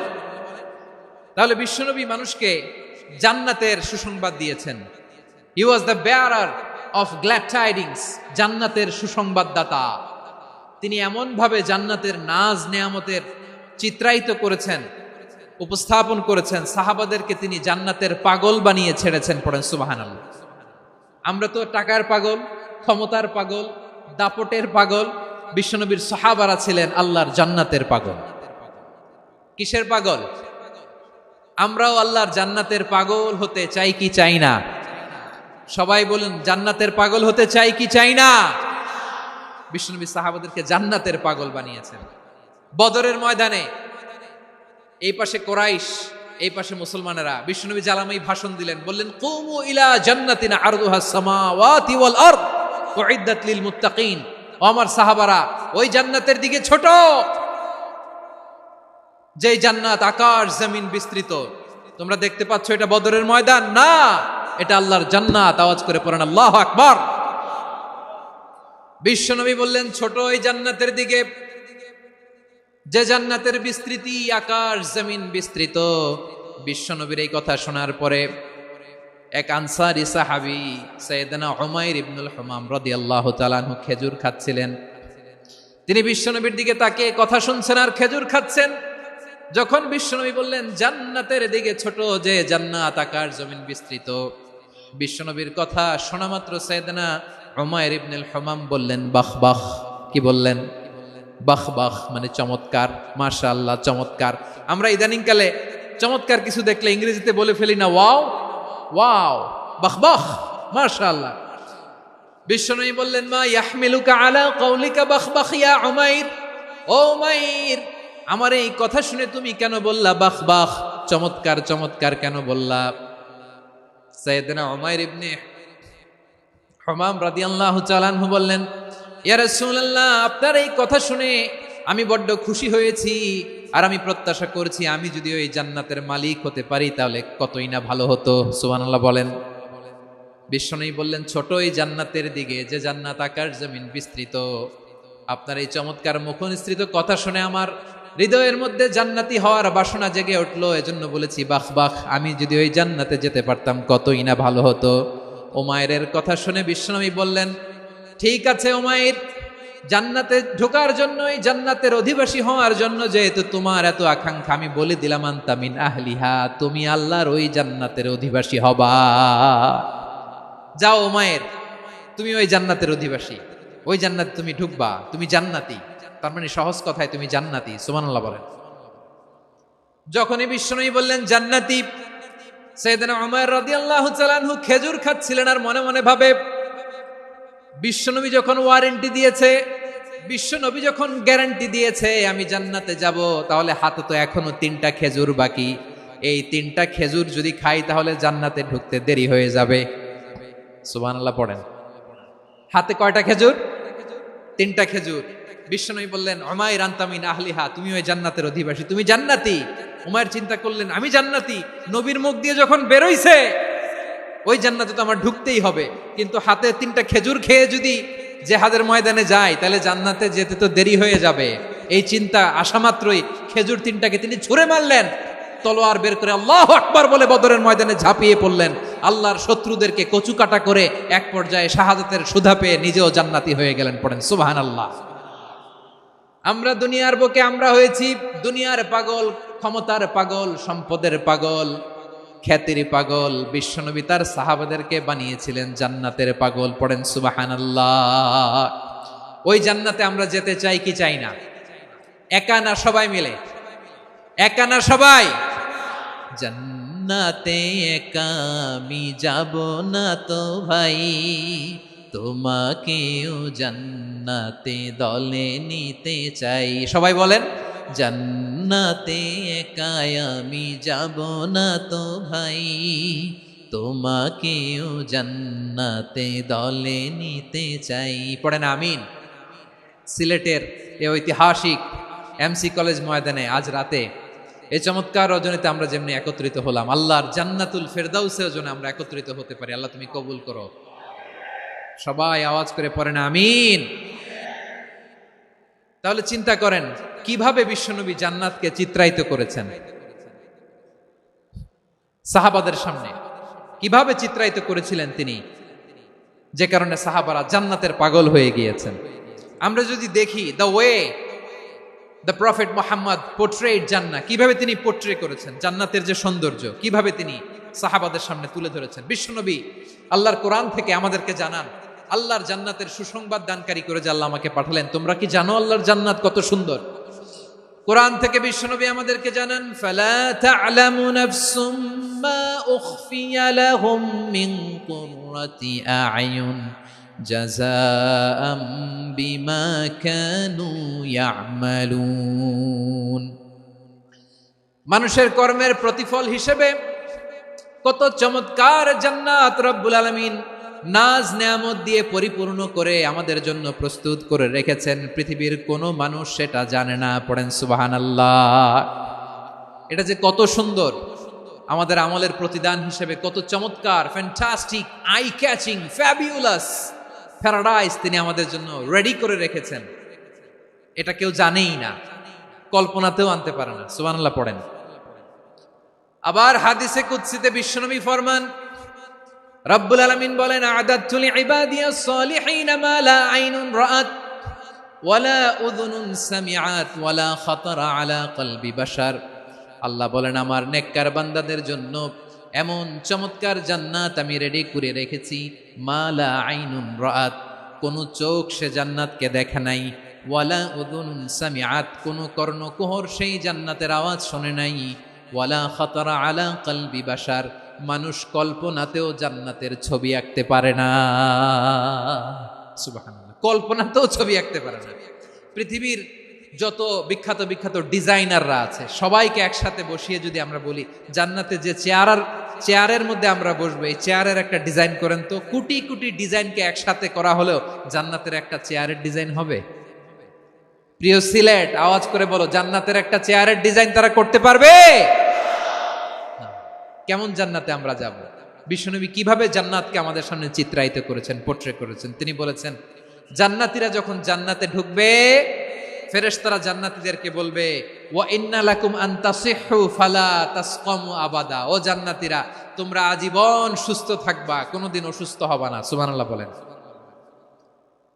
[SPEAKER 1] তাহলে বিশ্বনবী মানুষকে জান্নাতের সুসংবাদ দিয়েছেন। He was the bearer of glad tidings, জান্নাতের সুসংবাদদাতা। তিনি এমন ভাবে জান্নাতের নাজ নেয়ামতের চিত্রায়িত করেছেন, উপস্থাপন করেছেন, সাহাবাদেরকে তিনি জান্নাতের পাগল বানিয়ে ছেড়েছেন। পড়েন সুবহানাল্লাহ। আমরা তো টাকার পাগল, ক্ষমতার পাগল, দাপটের পাগল। বিশ্বনবীর সাহাবারা ছিলেন আল্লাহর জান্নাতের পাগল। কিসের পাগল? আমরাও আল্লাহর জান্নাতের পাগল হতে চাই কি চাই না? সবাই বলুন, জান্নাতের পাগল হতে চাই কি চাই না? বিশ্বনবী সাহাবাদেরকে জান্নাতের পাগল বানিয়েছেন। বদরের ময়দানে এই পাশে কোরাইশ, এই পাশে মুসলমানেরা। বিশ্বনবী জালামাই ভাষণ দিলেন, বললেন কুমু ইলা জান্নাতিন আরদুহাস সামাওয়াতি ওয়াল আরদ উইদ্দাত লিল মুত্তাকিন। ও আমার সাহাবারা, ওই জান্নাতের দিকে ছোট, যেই জান্নাত আকাশ জমিন বিস্তৃত। তোমরা দেখতে পাচ্ছ এটা বদরের ময়দান না, এটা আল্লাহর জান্নাত। আওয়াজ করে পড়েন আল্লাহু আকবার। বিশ্বনবী বললেন ছোট ওই জান্নাতের দিকে, যে জান্নাতের বিস্তৃতি আকাশ জমিন বিস্তৃত। বিশ্বনবীর এই কথা শোনার পরে এক আনসারী সাহাবী সাইয়েদনা উমাইর ইবনুল হুমাম রাদিয়াল্লাহু তাআলা আনহু খেজুর খাচ্ছিলেন। তিনি বিশ্বনবীর দিকে তাকিয়ে কথা শুনছেন আর খেজুর খাচ্ছেন। যখন বিশ্বনবী বললেন জান্নাতের দিকে ছোট, যে জান্নাত আকাশ জমিন বিস্তৃত, বিশ্বনবীর কথা শোনা মাত্র সাইয়েদনা উমাইর ইবনুল হুমাম বললেন বাহ বাহ। কি বললেন? বাহ বাহ মানে চমৎকার, মাশাআল্লাহ চমৎকার। আমরা ইদানিং কালে চমৎকার কিছু দেখলে ইংরেজিতে বলে ফেলি না ওয়াও ওয়াও, বাহ বাহ, মাশাআল্লাহ। বিশ্বনবী বললেন মা ইয়াহমিলুকা আলা কওলিকা বাহ বাহ ইয়া উমাইর। ও উমাইর, আমার এই কথা শুনে তুমি কেন বললা বাহ বাহ, চমৎকার চমৎকার কেন বললা? সাইয়েদনা উমাইর ইবনে হুমাম রাদিয়াল্লাহু তাআলা আনহু বললেন ইয়া রাসূলুল্লাহ, আপনার এই কথা শুনে আমি বড্ড খুশি হয়েছি, আর আমি প্রত্যাশা করছি আমি যদি ওই জান্নাতের মালিক হতে পারি তাহলে কতই না ভালো হতো। সুবহানাল্লাহ বলেন। বিশ্বনবী বললেন ছোট এই জান্নাতের দিকে, যে জান্নাত আকাশ জমিন বিস্তৃত। আপনার এই চমৎকার মুখনিসৃত কথা শুনে আমার হৃদয়ের মধ্যে জান্নাতি হওয়ার বাসনা জেগে উঠলো, এজন্য বলেছি বাহ বাহ, আমি যদি ওই জান্নাতে যেতে পারতাম কতই না ভালো হতো। উমাইরের কথা শুনে বিশ্বনবী বললেন ঠিক আছে উমাইর, জান্নাতে ঢোকার জন্য, এই জান্নাতের অধিবাসী হওয়ার জন্য যেহেতু তোমার এত আকাঙ্ক্ষা, আমি বলে দিলাম আনতা মিন আহলিহা, তুমি আল্লাহর ওই জান্নাতের অধিবাসী হবা। যাও উমাইর, তুমি ওই জান্নাতের অধিবাসী। ওই জান্নাতে তুমি ঢুকবা, তুমি জান্নাতি। তার মানে সহজ কথায় তুমি জান্নাতি। সুবহানাল্লাহ বলেন। যখনই বিশ্বনবী বললেন জান্নাতি, সাইয়েদনা উমর রাদিয়াল্লাহু তাআলা আনহু খেজুর খাচ্ছিলেন আর মনে মনে ভাবে, বিশ্বনবী যখন ওয়ারেন্টি দিয়েছে, বিশ্বনবী যখন গ্যারান্টি দিয়েছে আমি জান্নাতে যাব, তাহলে হাতে তো এখনো 3টা খেজুর বাকি। এই 3টা খেজুর যদি খাই তাহলে জান্নাতে ঢুকতে দেরি হয়ে যাবে। সুবহানাল্লাহ পড়েন। হাতে কয়টা খেজুর? 3টা খেজুর। বিশ্বনবী বললেন, উমাইর আনতা মিন আহলিহা, তুমি ওই জান্নাতের অধিবাসী, তুমি জান্নাতি। উমাইর চিন্তা করলেন, আমি জান্নাতি, নবীর মুখ দিয়ে যখন বেরোইছে ওই জান্নাতে তো আমার ঢুকতেই হবে, কিন্তু হাতে 3টা খেজুর খেয়ে যদি জিহাদের ময়দানে যায় তাহলে জান্নাতে যেতে তো দেরি হয়ে যাবে। এই চিন্তা আসা মাত্রই খেজুর 3টাকে তিনি ছুঁড়ে মারলেন, তলোয়ার বের করে আল্লাহু আকবার বলে বদরের ময়দানে ঝাঁপিয়ে পড়লেন। আল্লাহর শত্রুদেরকে কচুকাটা করে এক পর্যায়ে শাহাদাতের সুধা পেয়ে নিজেও জান্নাতি হয়ে গেলেন। পড়েন সুবহানাল্লাহ। আমরা দুনিয়ার বুকে আমরা হয়েছি দুনিয়ার পাগল, ক্ষমতার পাগল, সম্পদের পাগল, খ্যাতির পাগল। বিশ্বনবী তার সাহাবাদেরকে বানিয়েছিলেন জান্নাতের পাগল। পড়েন সুবহানাল্লাহ। ওই জান্নাতে আমরা যেতে চাই কি চাই না? একা না সবাই মিলে? একা না সবাই? জান্নাতে একা আমি যাব না তো ভাই, তোমাকেও জান্নাতে দলে নিতে চাই। সবাই বলেন, জান্নাতে একা আমি যাব না তো ভাই, তোমাকেও জান্নাতে দলে নিতে চাই। পড়েন আমিন। সিলেটের এই ঐতিহাসিক এমসি কলেজ ময়দানে আজ রাতে এই চমৎকার রজনীতে আমরা যেমনি একত্রিত হলাম, আল্লাহর জান্নাতুল ফেরদাউসের জন্য আমরা একত্রিত হতে পারি। আল্লাহ তুমি কবুল করো। সবাই আওয়াজ করে পড়েন আমিন। তাহলে চিন্তা করেন কিভাবে বিশ্বনবী জান্নাতকে চিত্রায়িত করেছেন সাহাবাদের সামনে, কিভাবে চিত্রায়িত করেছিলেন তিনি, যে কারণে সাহাবারা জান্নাতের পাগল হয়ে গিয়েছেন। আমরা যদি দেখি the way the prophet Muhammad portrait জান্নাত, কিভাবে তিনি পোর্ট্রে করেছেন জান্নাতের যে সৌন্দর্য, কিভাবে তিনি সাহাবাদের সামনে তুলে ধরেছেন। বিশ্বনবী আল্লাহর কোরআন থেকে আমাদেরকে জানান, আল্লাহর জান্নাতের সুসংবাদ দানকারী করে যে আল্লাহ আমাকে পাঠালেন। তোমরা কি জানো আল্লাহর জান্নাত কত সুন্দর? কোরআন থেকে বিশ্বনবী আমাদেরকে জানান, ফালা তা'লামু নাফসুম মা উখফিয়া লাহুম মিন কুররাতি আ'য়ুন জাযাআম বিমা কানু ইয়া'মালুন। মানুষের কর্মের প্রতিফল হিসেবে কত চমৎকার জান্নাত রব্বুল আলামিন নাজ নেয়ামত দিয়ে পরিপূর্ণ করে আমাদের জন্য প্রস্তুত করে রেখেছেন। পৃথিবীর কোনো মানুষ সেটা জানে না। পড়েন সুবহানাল্লাহ। এটা যে কত সুন্দর, আমাদের আমলের প্রতিদান হিসেবে কত চমৎকার, fantastic, eye catching, fabulous paradise তিনি আমাদের জন্য রেডি করে রেখেছেন। এটা কেউ জানেই না, কল্পনাতেও আনতে পারে না। সুবহানাল্লাহ পড়েন। আবার হাদিসে কুদসিতে বিশ্বনবী ফরমান, রব্বুল আলামিন বলেন, আ'দাতু লিইবাদিয়াস সালিহিনা মা লা আইনুন রাআত ওয়ালা উযুনুন সামিআত ওয়ালা খাতারা আলা কলবি বাশার। আল্লাহ বলেন, আমার নেককার বান্দাদের জন্য এমন চমৎকার জান্নাত আমি রেডি করে রেখেছি, মা লা আইনুন রাআত, কোন চোখ সে জান্নাতকে দেখে নাই, ওয়ালা উযুনুন সামিআত, কোন কর্ণকুহর সেই জান্নাতের আওয়াজ শোনে নাই, ওয়ালা খাতারা আলা কলবি বাশার, মানুষ কল্পনাতেও জান্নাতের ছবি আঁকতে পারে না। সুবহানাল্লাহ, কল্পনাতেও ছবি আঁকতে পারে না। পৃথিবীর যত বিখ্যাত বিখ্যাত ডিজাইনাররা আছে সবাইকে একসাথে বসিয়ে যদি আমরা বলি জান্নাতে যে চেয়ারের মধ্যে আমরা বসবো, এই চেয়ারের একটা ডিজাইন করেন তো, কোটি কোটি ডিজাইনকে একসাথে করা হলেও জান্নাতের একটা চেয়ারের ডিজাইন হবে? প্রিয় সিলেট, আওয়াজ করে বলো, জান্নাতের একটা চেয়ারের ডিজাইন তারা করতে পারবে? কেমন জান্নাতে আমরা যাব? বিশ্বনবী কিভাবে জান্নাতকে আমাদের সামনে চিত্রায়িত করেছেন, পোর্ট্রে করেছেন। তিনি বলেছেন, জান্নাতীরা যখন জান্নাতে ঢুকবে, ফেরেশতারা জান্নাতীদেরকে বলবে, ওয়া ইন্না লাকুম আন তাসিহু ফালা তাসকামু আবাদা, ও জান্নাতীরা তোমরা আজীবন সুস্থ থাকবা, কোনোদিন অসুস্থ হবা না। সুবহানাল্লাহ বলেন।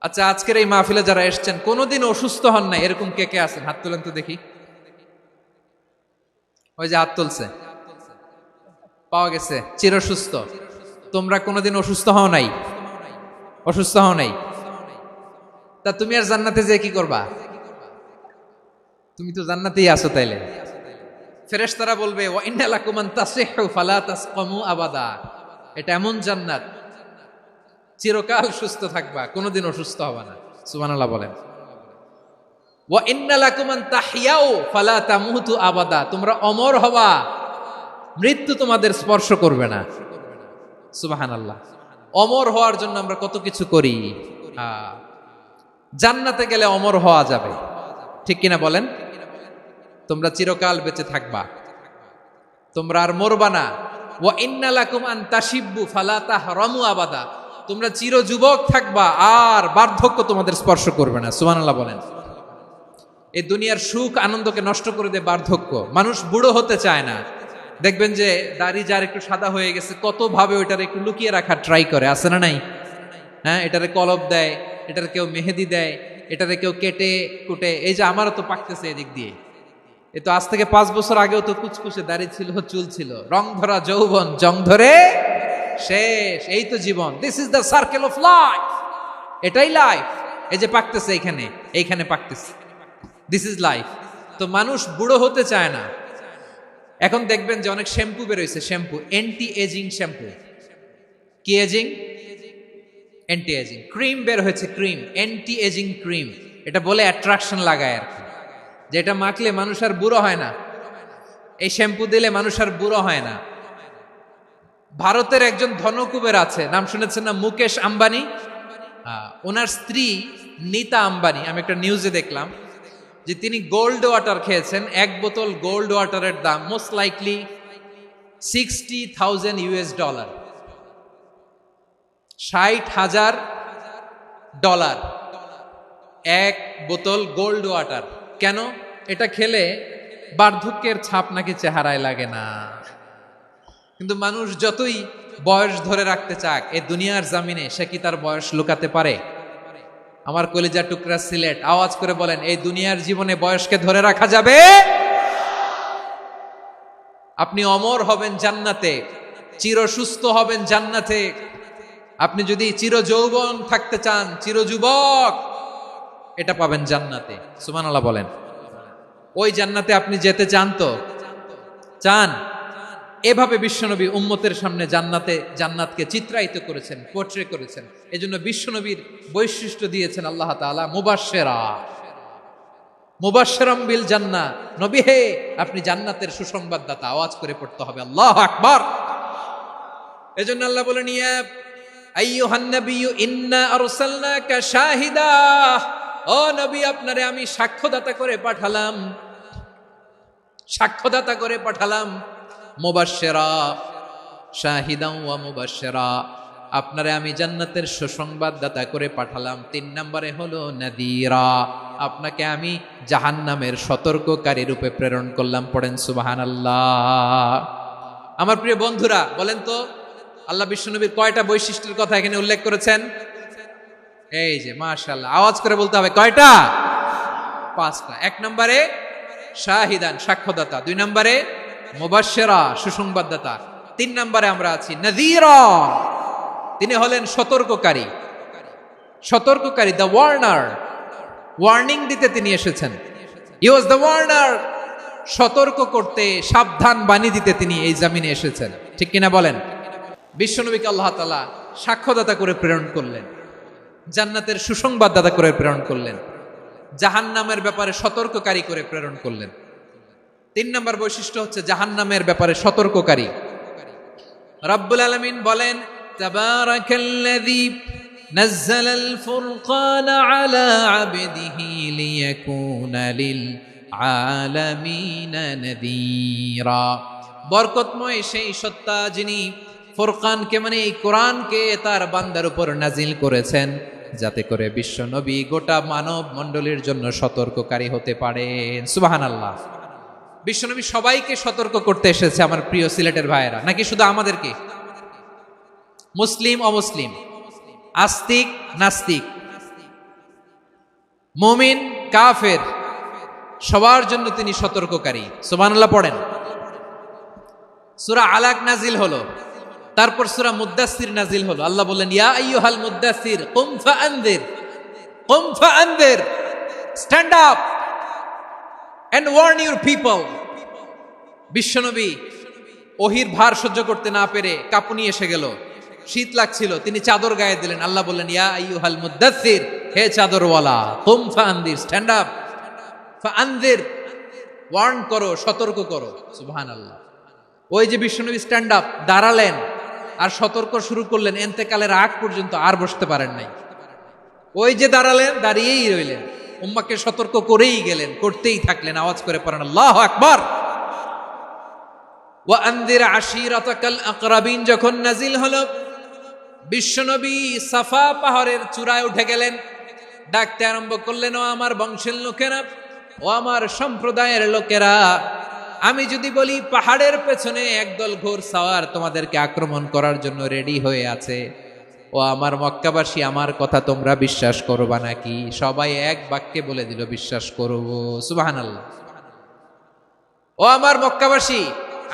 [SPEAKER 1] আচ্ছা, আজকের এই মাহফিলে যারা এসেছেন কোনোদিন অসুস্থ হন না, এরকম কে কে আছেন? হাত তুলেন তো দেখি। ওই যে হাত তুলছে, পাওয়া গেছে, চিরসুস্থ। তোমরা কোনোদিন অসুস্থ হও নাই? অসুস্থ হও নাই? তা তুমি আর জান্নাতে যে কি করবা? তুমি তো জান্নাতেই আছো তাইলে। ফেরেশতারা বলবে ওয়া ইন্না লাকুম আন তাসিহু ফালা তাসকামু আবাদা, এটা এমন জান্নাত চিরকাল সুস্থ থাকবা, কোনোদিন অসুস্থ হবে না। সুবহানাল্লাহ বলেন। ওয়া ইন্না লাকুম আন তাহইয়াউ ফালা তামুতু আবাদা, তোমরা অমর হবা, মৃত্যু তোমাদের স্পর্শ করবে না। সুবহানাল্লাহ। অমর হওয়ার জন্য আমরা কত কিছু করি। জান্নাতে গেলে অমর হওয়া যাবে, ঠিক কিনা বলেন? তোমরা চিরকাল বেঁচে থাকবা, তোমরা আর মরবা না। ওয়া ইন্না লাকুম আন তাশিব্বু ফালা তাহরামু আবাদা, তোমরা চির যুবক থাকবা, আর বার্ধক্য তোমাদের স্পর্শ করবে না। সুবহানাল্লাহ বলেন। এই দুনিয়ার সুখ আনন্দকে নষ্ট করে দেয় বার্ধক্য। মানুষ বুড়ো হতে চায় না। দেখবেন যে দাড়ি যার একটু সাদা হয়ে গেছে, কত ভাবে ওইটার একটু লুকিয়ে রাখার ট্রাই করে, আছে না নাই? হ্যাঁ, এটারে কলপ দেয়, এটারে কেউ মেহেদি দেয়, এটারে কেউ কেটে কুটে। এই যে আমারও তো পাকতেছে এদিক দিয়ে, এ তো আজ থেকে 5 বছর আগেও তো কুচকুচে দাড়ি ছিল, চুল ছিল, রং ধরা যৌবন, জং ধরে শেষ। এই তো জীবন। This is the circle of life, এটাই লাইফ। এই যে পাকতেছে এইখানে পাকতেছে, দিস ইজ লাইফ। তো মানুষ বুড়ো হতে চায় না। এখন দেখবেন যে অনেক শ্যাম্পু বেরোইছে, শ্যাম্পু অ্যান্টি এজিং শ্যাম্পু। কি এজিং? Anti ageing. ক্রিম বের হয়েছে, ক্রিম, অ্যান্টি এজিং ক্রিম। এটা বলে অ্যাট্রাকশন লাগায় আর কি, যে এটা মাখলে মানুষ আর বুড়ো হয় না, এই শ্যাম্পু দিলে মানুষ আর বুড়ো হয় না। ভারতের একজন ধনকুবের আছে, নাম শুনেছেন না? মুকেশ আম্বানি। ওনার স্ত্রী নীতা আম্বানি, আমি একটা নিউজে দেখলাম যে তিনি গোল্ড ওয়াটার খেয়েছেন। 1 বোতল গোল্ড ওয়াটারের দাম মোস্ট লাইকলি $60,000, $60,000 1 বোতল গোল্ড ওয়াটার। কেন? এটা খেলে বার্ধক্যের ছাপ নাকি চেহারায় লাগে না। কিন্তু মানুষ যতই বয়স ধরে রাখতে চাক এই দুনিয়ার জামিনে, সে কি তার বয়স লুকাতে পারে? আমার কলিজা টুকরা সিলেট, আওয়াজ করে বলেন, এই দুনিয়ার জীবনে বয়সকে ধরে রাখা যাবে? আপনি অমর হবেন জান্নাতে, চির সুস্থ হবেন জান্নাতে। আপনি যদি চির যৌবন থাকতে চান, চির যুবক, এটা পাবেন জান্নাতে। সুবহানাল্লাহ বলেন। ওই জান্নাতে আপনি যেতে চান তো? চান? এভাবে বিশ্বনবী উম্মতের সামনে জান্নাতকে চিত্রায়িত করেছেন, পোর্ট্রে করেছেন। এজন্য বিশ্বনবীর বৈশিষ্ট্য দিয়েছেন আল্লাহ তাআলা মুবাশশিরাম বিল জান্নাহ। নবী হে, আপনি জান্নাতের সুসংবাদদাতা। আওয়াজ করে পড়তে হবে আল্লাহু আকবার। এজন্য আল্লাহ বলেন, ইয়া আইয়ুহান নাবিয়্যু ইন্না আরসালনাকা শাহিদা, ও নবী, আপনারে আমি সাক্ষ্যদাতা করে পাঠালাম। মুবাশশিরা, শাহিদান ওয়া মুবাশশিরা, আপনারে আমি জান্নাতের সুসংবাদদাতা করে পাঠালাম। 3 নম্বরে হলো নাদিরা, আপনাকে আমি জাহান্নামের সতর্ককারী রূপে প্রেরণ করলাম। পড়েন সুবহানাল্লাহ। আমার প্রিয় বন্ধুরা, বলেন তো আল্লাহ বিশ্বনবীর কয়টা বৈশিষ্ট্যের কথা এখানে উল্লেখ করেছেন? এই যে মাশাআল্লাহ, আওয়াজ করে বলতে হবে, কয়টা? 5টা। 1 নম্বরে শাহিদান, সাক্ষ্যদাতা। 2 নম্বরে মুবাশশিরা, সুসংবাদদাতা। 3 নম্বরে আমরা আছি নাযীরা, তিনি হলেন সতর্ককারী। দ্য ওয়ার্নার, ওয়ার্নিং দিতে তিনি এসেছেন। হি ওয়াজ দ্য ওয়ার্নার, সতর্ক করতে, সাবধান বাণী দিতে তিনি এই জমিনে এসেছেন। ঠিক কিনা বলেন? বিশ্বনবীকে আল্লাহ তাআলা সাক্ষ্যদাতা করে প্রেরণ করলেন, জান্নাতের সুসংবাদদাতা করে প্রেরণ করলেন, জাহান্নামের ব্যাপারে সতর্ককারী করে প্রেরণ করলেন। 3 নম্বর বৈশিষ্ট্য হচ্ছে জাহান্নামের ব্যাপারে সতর্ককারী। রব্বুল আলামিন বলেন, তাবারাকাল্লাযী নাযালাল ফুরকানা আলা আবদিহি লিয়াকুনা লিল আলামিনা নাযীরা। বরকতময় সেই সত্তা যিনি ফুরকানকে, মানে এই কোরআনকে তার বান্দার উপর নাজিল করেছেন, যাতে করে বিশ্ব নবী গোটা মানব মণ্ডলীর জন্য সতর্ককারী হতে পারেন। সুবহানাল্লাহ। বিশ্বনবী সবাইকে সতর্ক করতে এসেছে, আমার প্রিয় সিলেটের ভাইয়েরা, নাকি শুধু আমাদেরকে? মুসলিম অমুসলিম, আস্তিক নাস্তিক, মুমিন কাফের, সবার জন্য তিনি সতর্ককারী। সুবহানাল্লাহ পড়েন। সূরা আলাক নাজিল হলো, তারপর সূরা মুদ্দাসসির নাজিল হলো। আল্লাহ বললেন, ইয়া আইয়ুহাল মুদ্দাসসির কুম ফাআনযির, কুম ফাআনদির, stand up and warn your people. বিশ্বনবী ওহির ভার সহ্য করতে না পেরে কাঁপুনি এসে গেল, শীত লাগছিল, তিনি চাদর গায়ে দিলেন। আল্লাহ বললেন, ইয়া আইয়ুহাল মুদ্দাসসির, হে চাদরওয়ালা, কুম ফাআনদির, স্ট্যান্ড আপ, ফাআনদির, ওয়ার্ন করো, সতর্ক করো। সুবহানাল্লাহ। ওই যে বিশ্বনবী স্ট্যান্ড আপ, দাঁড়ালেন আর সতর্ক শুরু করলেন, এন্তেকালের আগ পর্যন্ত আর বসতে পারেন নাই। ওই যে দাঁড়ালেন, দাঁড়িয়েই রইলেন, উম্মাকে সতর্ক করেই গেলেন, করতেই থাকলেন। আওয়াজ করে পড়েন আল্লাহু আকবার। ওয়া আনদির আশিরাতাকাল আকরাবিন যখন নাজিল হলো, বিশ্বনবী সাফা পাহাড়ের চূড়ায় উঠে গেলেন, ডাকতে আরম্ভ করলেন, ও আমার বংশের লোকেরা, ও আমার সম্প্রদায়ের লোকেরা, আমি যদি বলি পাহাড়ের পেছনে একদল ঘোর সাওয়ার তোমাদেরকে আক্রমণ করার জন্য রেডি হয়ে আছে, ও আমার মক্কাবাসী, আমার কথা তোমরা বিশ্বাস করবা নাকি? সবাই এক বাক্যে বলে দিল, বিশ্বাস করব। সুবহানাল্লাহ। ও আমার মক্কাবাসী,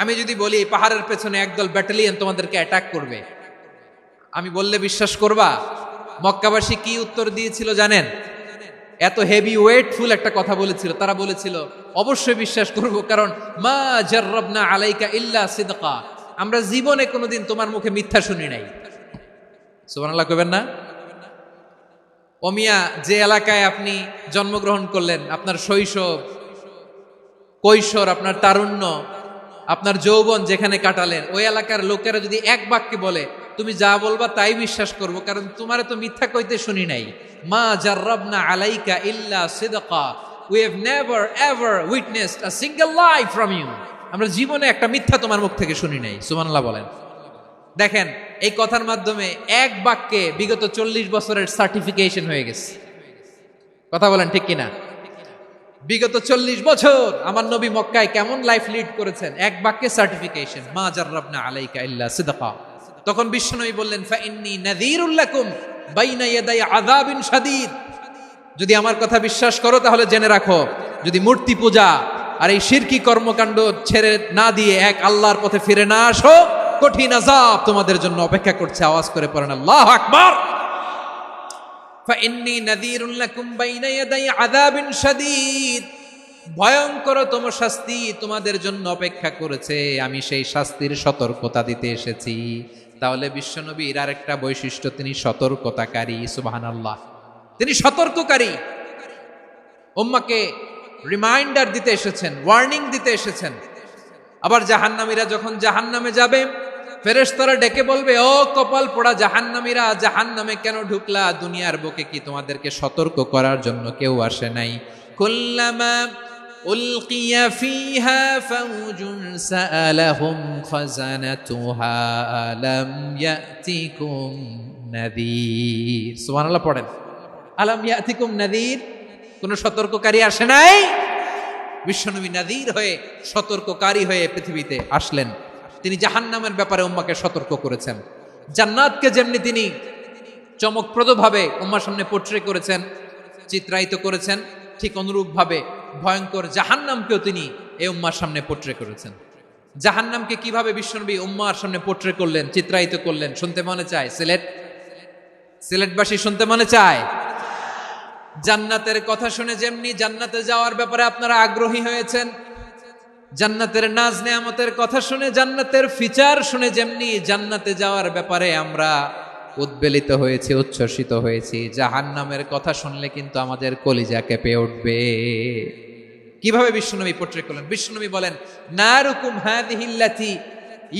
[SPEAKER 1] আমি যদি বলি পাহাড়ের পেছনে একদল ব্যাটালিয়ন তোমাদেরকে অ্যাটাক করবে, আমি বললে বিশ্বাস করবা? মক্কাবাসী কি উত্তর দিয়েছিল জানেন? এত হেভি ওয়েটফুল একটা কথা বলেছিল। তারা বলেছিল, অবশ্যই বিশ্বাস করব, কারণ মা জাররাবনা আলাইকা ইল্লা সিদকা, আমরা জীবনে কোনোদিন তোমার মুখে মিথ্যা শুনি নাই। সুবহানাল্লাহ কইবেন না? ও মিয়া, যে এলাকায় আপনি জন্মগ্রহণ করলেন, আপনার শৈশব, কৈশোর, আপনার তারুণ্য, আপনার যৌবন যেখানে কাটালেন, ওই এলাকার লোকেরা যদি এক বাক্যে বলে তুমি যা বলবা তাই বিশ্বাস করব, কারণ তোমারে তো মিথ্যা কইতে শুনি নাই। মা জাররাবনা আলাইকা ইল্লা সিদকা, we have never ever witnessed a single lie from you, আমরা জীবনে একটা মিথ্যা তোমার মুখ থেকে শুনি নাই। সুবহানাল্লাহ বলেন। দেখেন, এই কথার মাধ্যমে এক বাক্যে বিগত 40 বছরের সার্টিফিকেশন হয়ে গেছে। কথা বলেন ঠিক কিনা? বিগত 40 বছর আমার নবী মক্কায় কেমন লাইফ লিড করেছেন, এক বাক্যে সার্টিফিকেশন, মা জাররাবনা আলাইকা ইল্লা সিদকা। তখন বিশ্বনবী বললেন, ফাইন্নী নাযীরুল লাকুম বাইনা ইয়াদাই আযাবিন শাদীদ, যদি আমার কথা বিশ্বাস করো তাহলে জেনে রাখো, যদি মূর্তি পূজা আর এই শিরকি কর্মকাণ্ড ছেড়ে না দিয়ে এক আল্লাহর পথে ফিরে না আসো, কঠিন আযাব তোমাদের জন্য অপেক্ষা করছে। আওয়াজ করে পড়েন আল্লাহু আকবার। ফাইন্নী নাযীরুল লাকুম বাইনা ইয়াদাই আযাবিন শাদীদ, ভয়ঙ্করতম শাস্তি তোমাদের জন্য অপেক্ষা করেছে, আমি সেই শাস্তির সতর্কতা দিতে এসেছি। তাহলে বিশ্বনবীর আরেকটা বৈশিষ্ট্য, তিনি সতর্কতাকারী। সুবহানাল্লাহ, তিনি সতর্ককারী। উম্মাকে রিমাইন্ডার দিতে এসেছেন, ওয়ার্নিং দিতে এসেছেন। আবার জাহান্নামীরা যখন জাহান্নামে যাবে, ফেরেশতারা ডেকে বলবে, ও কপাল পোড়া জাহান্নামীরা, জাহান্নামে কেন ঢুকলা? দুনিয়ার বুকে কি তোমাদেরকে সতর্ক করার জন্য কেউ আসে নাই? কুল্লামা উলকিয়া ফিহা ফাউজুন সাআলাহুম খাযানাতুহা আলাম ইয়াতিকুম নাযীর। সুবহানাল্লাহ পড়েন, আলাম ইয়াতিকুম নাযীর, কোন সতর্ককারী আসে নাই? বিশ্বনবী নাযীর হয়ে, সতর্ককারী হয়ে পৃথিবীতে আসলেন। তিনি জাহান্নামের ব্যাপারে উম্মাকে সতর্ক করেছেন। জান্নাতকে যেমনি তিনি চমকপ্রদভাবে উম্মার সামনে পোট্রে করেছেন, চিত্রায়িত করেছেন, ঠিক অনুরূপভাবে ভয়ঙ্কর জাহান্নামকেও তিনি এই উম্মার সামনে পোট্রে করেছেন। জাহান্নামকে কিভাবে বিশ্বনবী উম্মার সামনে পোট্রে করলেন, চিত্রায়িত করলেন, শুনতে মনে চায়? সিলেটবাসী শুনতে মনে চায়? জান্নাতের কথা শুনে যেমনি জান্নাতে যাওয়ার ব্যাপারে আপনারা আগ্রহী হয়েছেন, জান্নাতের নাজ নেয়ামতের কথা শুনে, জান্নাতের ফিচার শুনে যেমনি জান্নাতে যাওয়ার ব্যাপারে আমরা উদ্বেলিত হয়েছি, উচ্ছ্বসিত হয়েছি, জাহান্নামের কথা শুনলে কিন্তু আমাদের কলিজা কেঁপে উঠবে। কিভাবে বিশ্বনবী পোট্রে করলেন? বিশ্বনবী বলেন, নারুকুম হাযিহিল্লাতী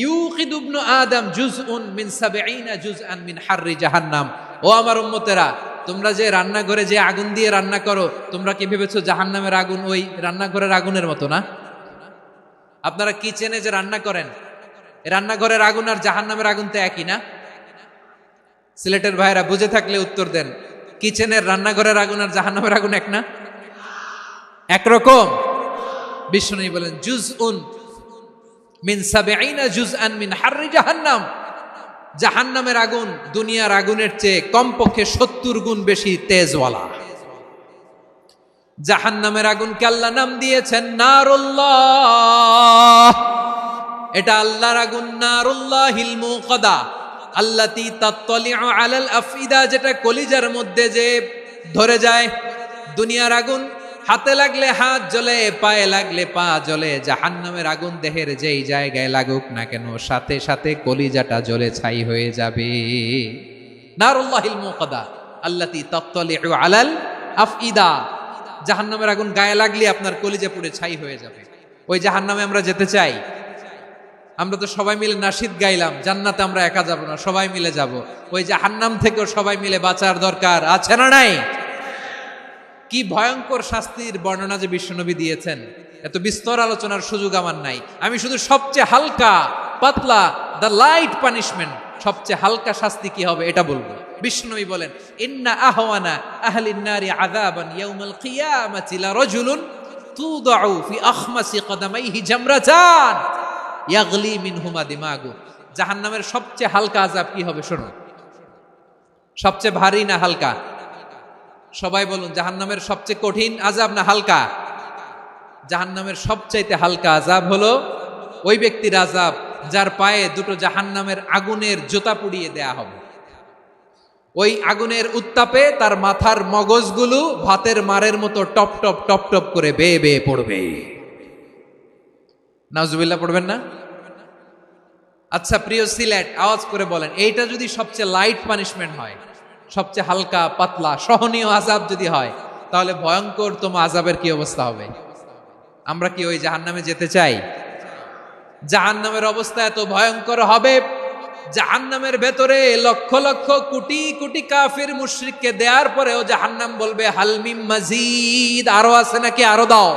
[SPEAKER 1] ইউকিদু ইবনু আদম জুজউন মিন ৭০ জুজআন মিন হাররি জাহান্নাম। ও আমার উম্মতেরা, তোমরা যে রান্নাঘরে যে আগুন দিয়ে রান্না করো, তোমরা কি ভেবেছো জাহান্নামের আগুন ওই রান্নাঘরের আগুনের মতো না? আপনারা কিচেনে যে রান্না করেন, রান্নাঘরের আগুন আর জাহান্নামের আগুন তো একই না? সিলেটের ভাইরা বুঝে থাকলে উত্তর দেন, কিচেনের রান্নাঘরের আগুন আর জাহান্নামের আগুন এক না? একরকম? বিশ্বনবী বলেন, জুজউন মিন ৭০ জুজআন মিন হাররি জাহান্নাম, জাহান্নামের আগুন দুনিয়ার আগুনের চেয়ে কমপক্ষে ৭০ গুণ বেশি তেজওয়ালা। জাহান্নামের আগুনকে আল্লাহ নাম দিয়েছেন নারুল্লাহ। এটা আল্লাহর আগুন, নারুল্লাহিল মুকাদা আল্লাতী তাত্তালিউ আলাল আফইদা, যেটা কলিজার মধ্যে যে ধরে যায়। দুনিয়ার আগুন হাতে লাগলে হাত জ্বলে, পায়ে লাগলে পা জ্বলে। জাহান্নামের আগুন দেহের যেই জায়গায় লাগুক না কেন, সাথে সাথে কলিজাটা জ্বলে ছাই হয়ে যাবে। নারুল্লাহিল মুকাদা আল্লাতী তাত্তালিউ আলাল আফইদা। জাহান্নামের আগুন গায়ে লাগলে আপনার কলিজা পুড়ে ছাই হয়ে যাবে। ওই জাহান্নামে আমরা যেতে চাই? আমরা তো সবাই মিলে নাশিদ গাইলাম, জান্নাতে আমরা একা যাব না, সবাই মিলে যাব। ওই জাহান্নাম থেকেও সবাই মিলে বাঁচার দরকার আছে না নাই? কি ভয়ঙ্কর শাস্তির বর্ণনা যে বিশ্বনবী দিয়েছেন, এত বিস্তর আলোচনার সুযোগ আমার নাই। আমি শুধু সবচেয়ে হালকা পাতলা, দ্য লাইট পানিশমেন্ট, সবচেয়ে হালকা শাস্তি কি হবে এটা বলবো। বিশ্বনবী বলেন, ইন্না আহওয়ানা আহলিন নারি আযাবান ইয়াউমাল কিয়ামাতি লা রাজুলুন তুদাউ ফি আখমাসি কদামাইহি জামরাতান ইয়াগলি মিনহুমা দিমাগু। জাহান্নামের সবচেয়ে হালকা আযাব কি হবে শোনো। সবচেয়ে ভারী না হালকা? সবাই বলুন, জাহান্নামের সবচেয়ে কঠিন আযাব না হালকা? জাহান্নামের সবচাইতে হালকা আযাব হলো ওই ব্যক্তির আযাব যার পায়ে দুটো জাহান্নামের আগুনের জুতা পুড়িয়ে দেয়া হবে। ওই আগুনের উত্তাপে তার মাথার মগজগুলো ভাতের মারের মতো টপ টপ টপ টপ করে বেয়ে বেয়ে পড়বে। নাউজুবিল্লাহ পড়বেন না? আচ্ছা প্রিয় সিলেট, আওয়াজ করে বলেন, এইটা যদি সবচেয়ে লাইট পানিশমেন্ট হয়, সবচেয়ে হালকা পাতলা সহনীয় আযাব যদি হয়, তাহলে ভয়ঙ্কর তোমা আযাবের কি অবস্থা হবে? আমরা কি ওই জাহান্নামে যেতে চাই? জাহান্নামের অবস্থা এত ভয়ঙ্কর হবে, জাহান্নামের ভেতরে লক্ষ লক্ষ কোটি কোটি কাফির মুশরিককে দেওয়ার পরেও জাহান্নাম বলবে হাল মিম মাজিদ, আরো আছে নাকি, আরো দাও।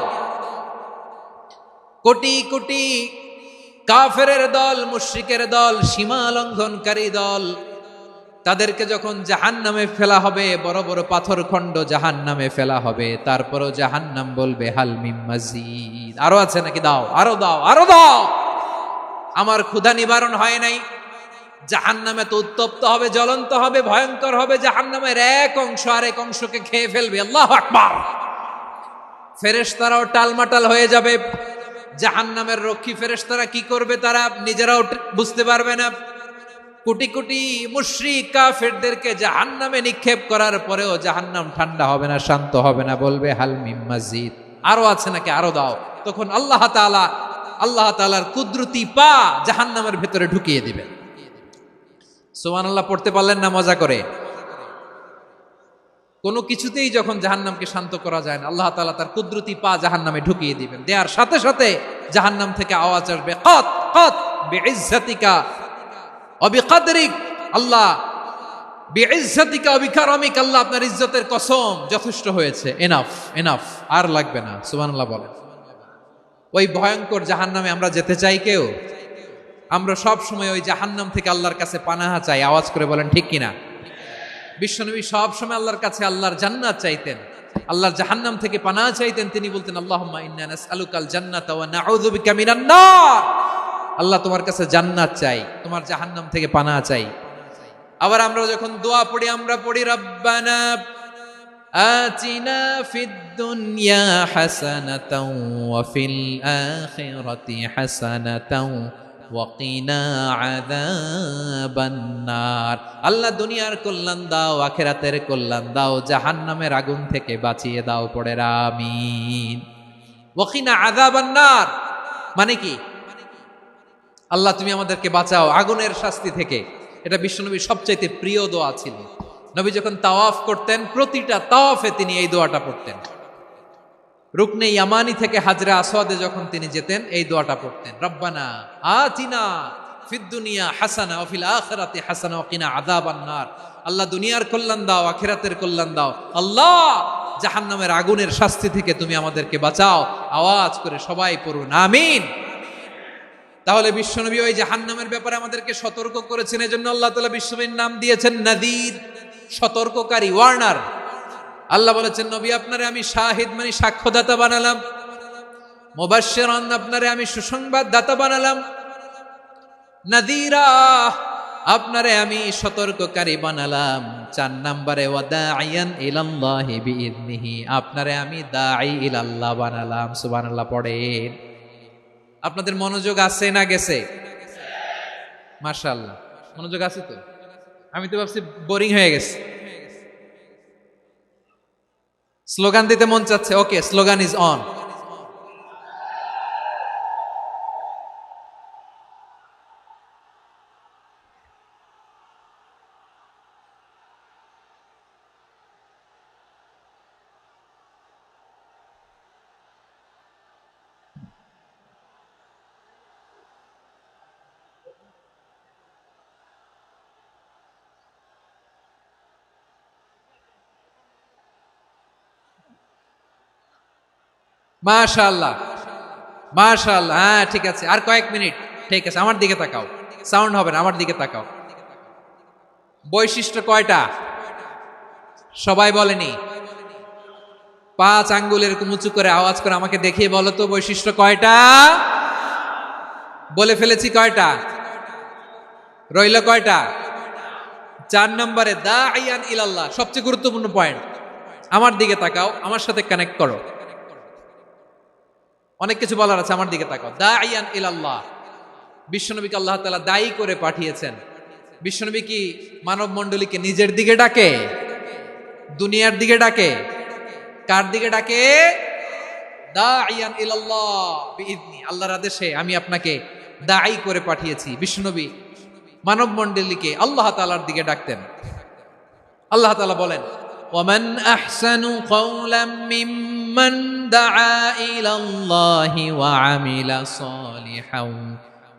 [SPEAKER 1] কোটি কোটি কাফেরের দল, মুশরিকের দল, সীমা লঙ্ঘনকারী দল, তাদেরকে যখন জাহান্নামে ফেলা হবে, বড় বড় পাথর খণ্ড জাহান্নামে ফেলা হবে, তারপরও জাহান্নাম বলবে হাল মিম মাজিদ, আরো আছে নাকি, দাও, আরো দাও, আরো দাও। আমার ক্ষুধা নিবারণ হয় নাই। জাহান্নামে তো উত্তপ্ত হবে, জ্বলন্ত হবে, ভয়ঙ্কর হবে। জাহান্নামের এক অংশ আরেক অংশকে খেয়ে ফেলবে। আল্লাহু আকবার। ফেরেশতারাও টালমাটাল হয়ে যাবে। জাহান্নামের রক্ষী ফেরেশতারা কি করবে তারা নিজেরাও বুঝতে পারবে না। কোটি কোটি মুশরিক কাফেরদেরকে জাহান্নামে নিক্ষেপ করার পরেও জাহান্নাম ঠান্ডা হবে না, শান্ত হবে না, বলবে হাল মিম মাজিদ, আরো আছে নাকি, আরো দাও। তখন আল্লাহ তাআলার কুদরতি পা জাহান্নামের ভেতরে ঢুকিয়ে দিবেন। সুবহানাল্লাহ পড়তে পারলেন না মজা করে? কোনো কিছুতেই যখন জাহান্নামকে শান্ত করা যায় না, আল্লাহ তাআলা তার কুদরতি পা জাহান্নামে ঢুকিয়ে দিবেন। দেওয়ার সাথে সাথে জাহান্নাম থেকে আওয়াজ আসবে, কত কত বিইজ্জাতিকা ওয়া বিকদরিক, আল্লাহ বিইজ্জাতিকা ওয়া বিকারামিক, আল্লাহ আপনার ইজ্জতের কসম, যথেষ্ট হয়েছে, এনাফ এনাফ, আর লাগবে না। সুবহানাল্লাহ বলেন। ওই ভয়ঙ্কর জাহান্নামে আমরা যেতে চাই কেউ? আমরা সব সময় ওই জাহান্নাম থেকে আল্লাহর কাছে পানাহা চাই। আওয়াজ করে বলেন ঠিক কিনা? বিশ্বনবী সব সময় আল্লাহর কাছে আল্লাহর জান্নাত চাইতেন, আল্লাহর জাহান্নাম থেকে পানাহা চাইতেন। তিনি বলতেন, আল্লাহুম্মা ইন্না নাসআলুকাল জান্নাতা ওয়া নাউযু বিকা মিনান নার। আল্লাহ তোমার কাছে জান্নাত চাই, তোমার জাহান্নাম থেকে পানাহা চাই। আবার আমরা যখন দোয়া পড়ি, আমরা পড়ি রব্বানা আতিনা ফিদ দুনিয়া হাসানাতাও ওয়া ফিল আখিরাতি হাসানাতাও ওয়া কিনা আযাবান নার। আল্লাহ দুনিয়ার কল্যাণ দাও, আখিরাতের কল্যাণ দাও, জাহান্নামের আগুন থেকে বাঁচিয়ে দাও, পড়ে আমিন। ওয়া কিনা আযাবান নার মানে কি? আল্লাহ তুমি আমাদেরকে বাঁচাও আগুনের শাস্তি থেকে। এটা বিশ্বনবীর সবচাইতে প্রিয় দোয়া ছিল। নবী যখন তাওয়াফ করতেন, প্রতিটা তাওয়াফে তিনি এই দোয়াটা পড়তেন। রুকনে ইয়ামানি থেকে হাজরে আসওয়াদে যখন তিনি যেতেন, এই দোয়াটা পড়তেন, রব্বানা আতিনা ফিদ দুনিয়া হাসানা ওয়া ফিল আখিরাতি হাসানা ওয়া কিনা আযাবান নার। আল্লাহ দুনিয়ার কল্যাণ দাও, আখিরাতের কল্যাণ দাও। আল্লাহ জাহান্নামের আগুনের শাস্তি থেকে তুমি আমাদেরকে বাঁচাও। আওয়াজ করে সবাই পড়ুন আমিন। তাহলে বিশ্বনবী ওই জাহান্নামের ব্যাপারে আমাদেরকে সতর্ক করেছেন। এজন্য আল্লাহ তাআলা বিশ্বনবীর নাম দিয়েছেন নাযীর, সতর্ককারী, ওয়ার্নার। আল্লাহ বলেছেন, নবী আপনারে আমি শাহিদ মানে সাক্ষ্যদাতা বানালাম, মুবাশশিরান আপনারে আমি সুসংবাদ দাতা বানালাম, নাযীরা আপনারে আমি সতর্ককারী বানালাম। 4 নম্বরে ওয়া দাঈয়ান ইলাল্লাহি বিইذনিহি, আপনারে আমি দাঈ ইলাল্লাহ বানালাম। সুবহানাল্লাহ পড়েন। আপনাদের মনোযোগ আছে না গেছে? মাশাআল্লাহ মনোযোগ আছে তো। আমি তো ভাবছি বোরিং হয়ে গেছে। স্লোগান দিতে মন চাচ্ছে, ওকে, স্লোগান ইজ অন। মাশাআল্লাহ, মাশাআল্লাহ। হ্যাঁ, ঠিক আছে, আর কয়েক মিনিট। ঠিক আছে, আমার দিকে তাকাও, সাউন্ড হবে না, আমার দিকে তাকাও। বৈশিষ্ট্য কয়টা সবাই বলেনি? 5 আঙ্গুল এরকম উঁচু করে আওয়াজ করে আমাকে দেখিয়ে বলো তো বৈশিষ্ট্য কয়টা। বলে ফেলেছি কয়টা, রইল কয়টা? 4 নম্বরে দাঈয়ান ইলাল্লাহ, সবচেয়ে গুরুত্বপূর্ণ পয়েন্ট। আমার দিকে তাকাও, আমার সাথে কানেক্ট করো। অনেক কিছু বলার আছে, আমার দিকে তাকাও। দাঈয়ান ইলাল্লাহ, বিশ্বনবীকে আল্লাহ তাআলা দায়ী করে পাঠিয়েছেন। বিশ্বনবী কি মানব মণ্ডলীকে নিজের দিকে ডাকে, দুনিয়ার দিকে ডাকে? কার দিকে ডাকে? দাঈয়ান ইলাল্লাহ বিইذনি, আল্লাহর আদেশে আমি আপনাকে দায়ী করে পাঠিয়েছি। বিশ্বনবী মানব মণ্ডলীকে আল্লাহ তাআলার দিকে ডাকতেন। আল্লাহ তাআলা বলেন, ওয়ামান আহসানু কওলাম মিম্মান দাআ ইলাল্লাহি ওয়া আমিলা সালিহান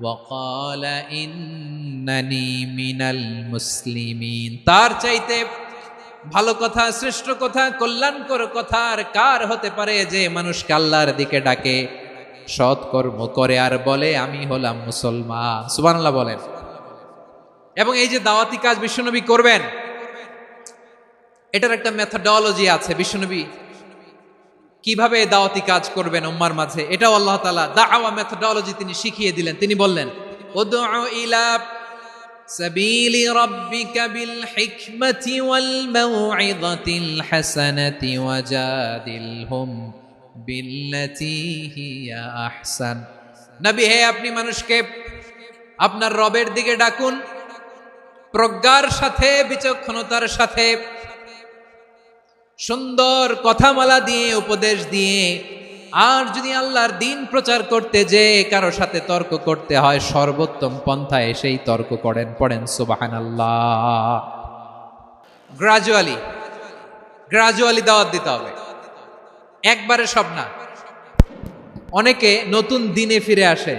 [SPEAKER 1] ওয়া ক্বালা ইন্নানি মিনাল মুসলিমিন। তার চাইতে ভালো কথা, শ্রেষ্ঠ কথা, কল্যাণকর কথা আর কার হতে পারে যে মানুষকে আল্লাহর দিকে ডাকে, সৎ কর্ম করে আর বলে আমি হলাম মুসলমান। সুবহানাল্লাহ বলেন। এবং এই যে দাওয়াতি কাজ বিশ্বনবী করবেন, এটার একটা মেথডোলজি আছে। বিশ্বনবী কিভাবে দাওয়াতি কাজ করবেন উম্মার মাঝে, এটাও আল্লাহ তাআলা দাওয়া মেথডোলজি তিনি শিখিয়ে দিলেন। তিনি বললেন, উদউ ইলা সাবিলি রাব্বিকা বিল হিকমাতি ওয়াল মাউইযাতিল হাসানাতি ওয়াজাদিলহুম বিল্লাতী হিয়া আহসান। নবী হে, আপনি মানুষকে আপনার রবের দিকে ডাকুন প্রজ্ঞার সাথে, বিচক্ষণতার সাথে, সুন্দর কথামালা দিয়ে, উপদেশ দিয়ে। আর যদি আল্লাহর দিন প্রচার করতে যে কারো সাথে তর্ক করতে হয়, সর্বোত্তম পন্থায় সেই তর্ক করেন। পড়েন সুবহানাল্লাহ। গ্রাজুয়ালি দাওয়াত দিতে হবে, একবারে সব না। অনেকে নতুন দিনে ফিরে আসে,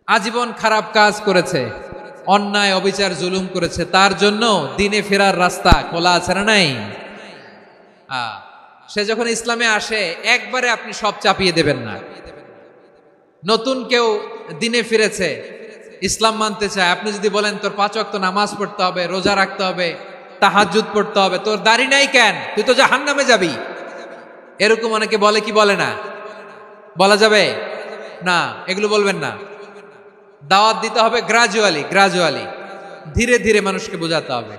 [SPEAKER 1] আজীবন খারাপ কাজ করেছে, অন্যায় অবিচার জুলুম করেছে, তার জন্য দিনে ফেরার রাস্তা খোলা আছে না নাই? সে যখন ইসলামে আসে একবারে আপনি সব চাপিয়ে দেবেন না। নতুন কেউ দিনে ফিরেছে, ইসলাম মানতে চায়, আপনি যদি বলেন তোর 5 ওয়াক্ত নামাজ পড়তে হবে, রোজা রাখতে হবে, তাহাজ্জুদ পড়তে হবে, তোর দাড়ি নাই কেন, তুই তো জাহান্নামে যাবি, এরকম অনেকে বলে কি বলে না? বলা যাবে না, এগুলো বলবেন না। দাওয়াত দিতে হবে গ্রাজুয়ালি, ধীরে ধীরে মানুষকে বোঝাতে হবে।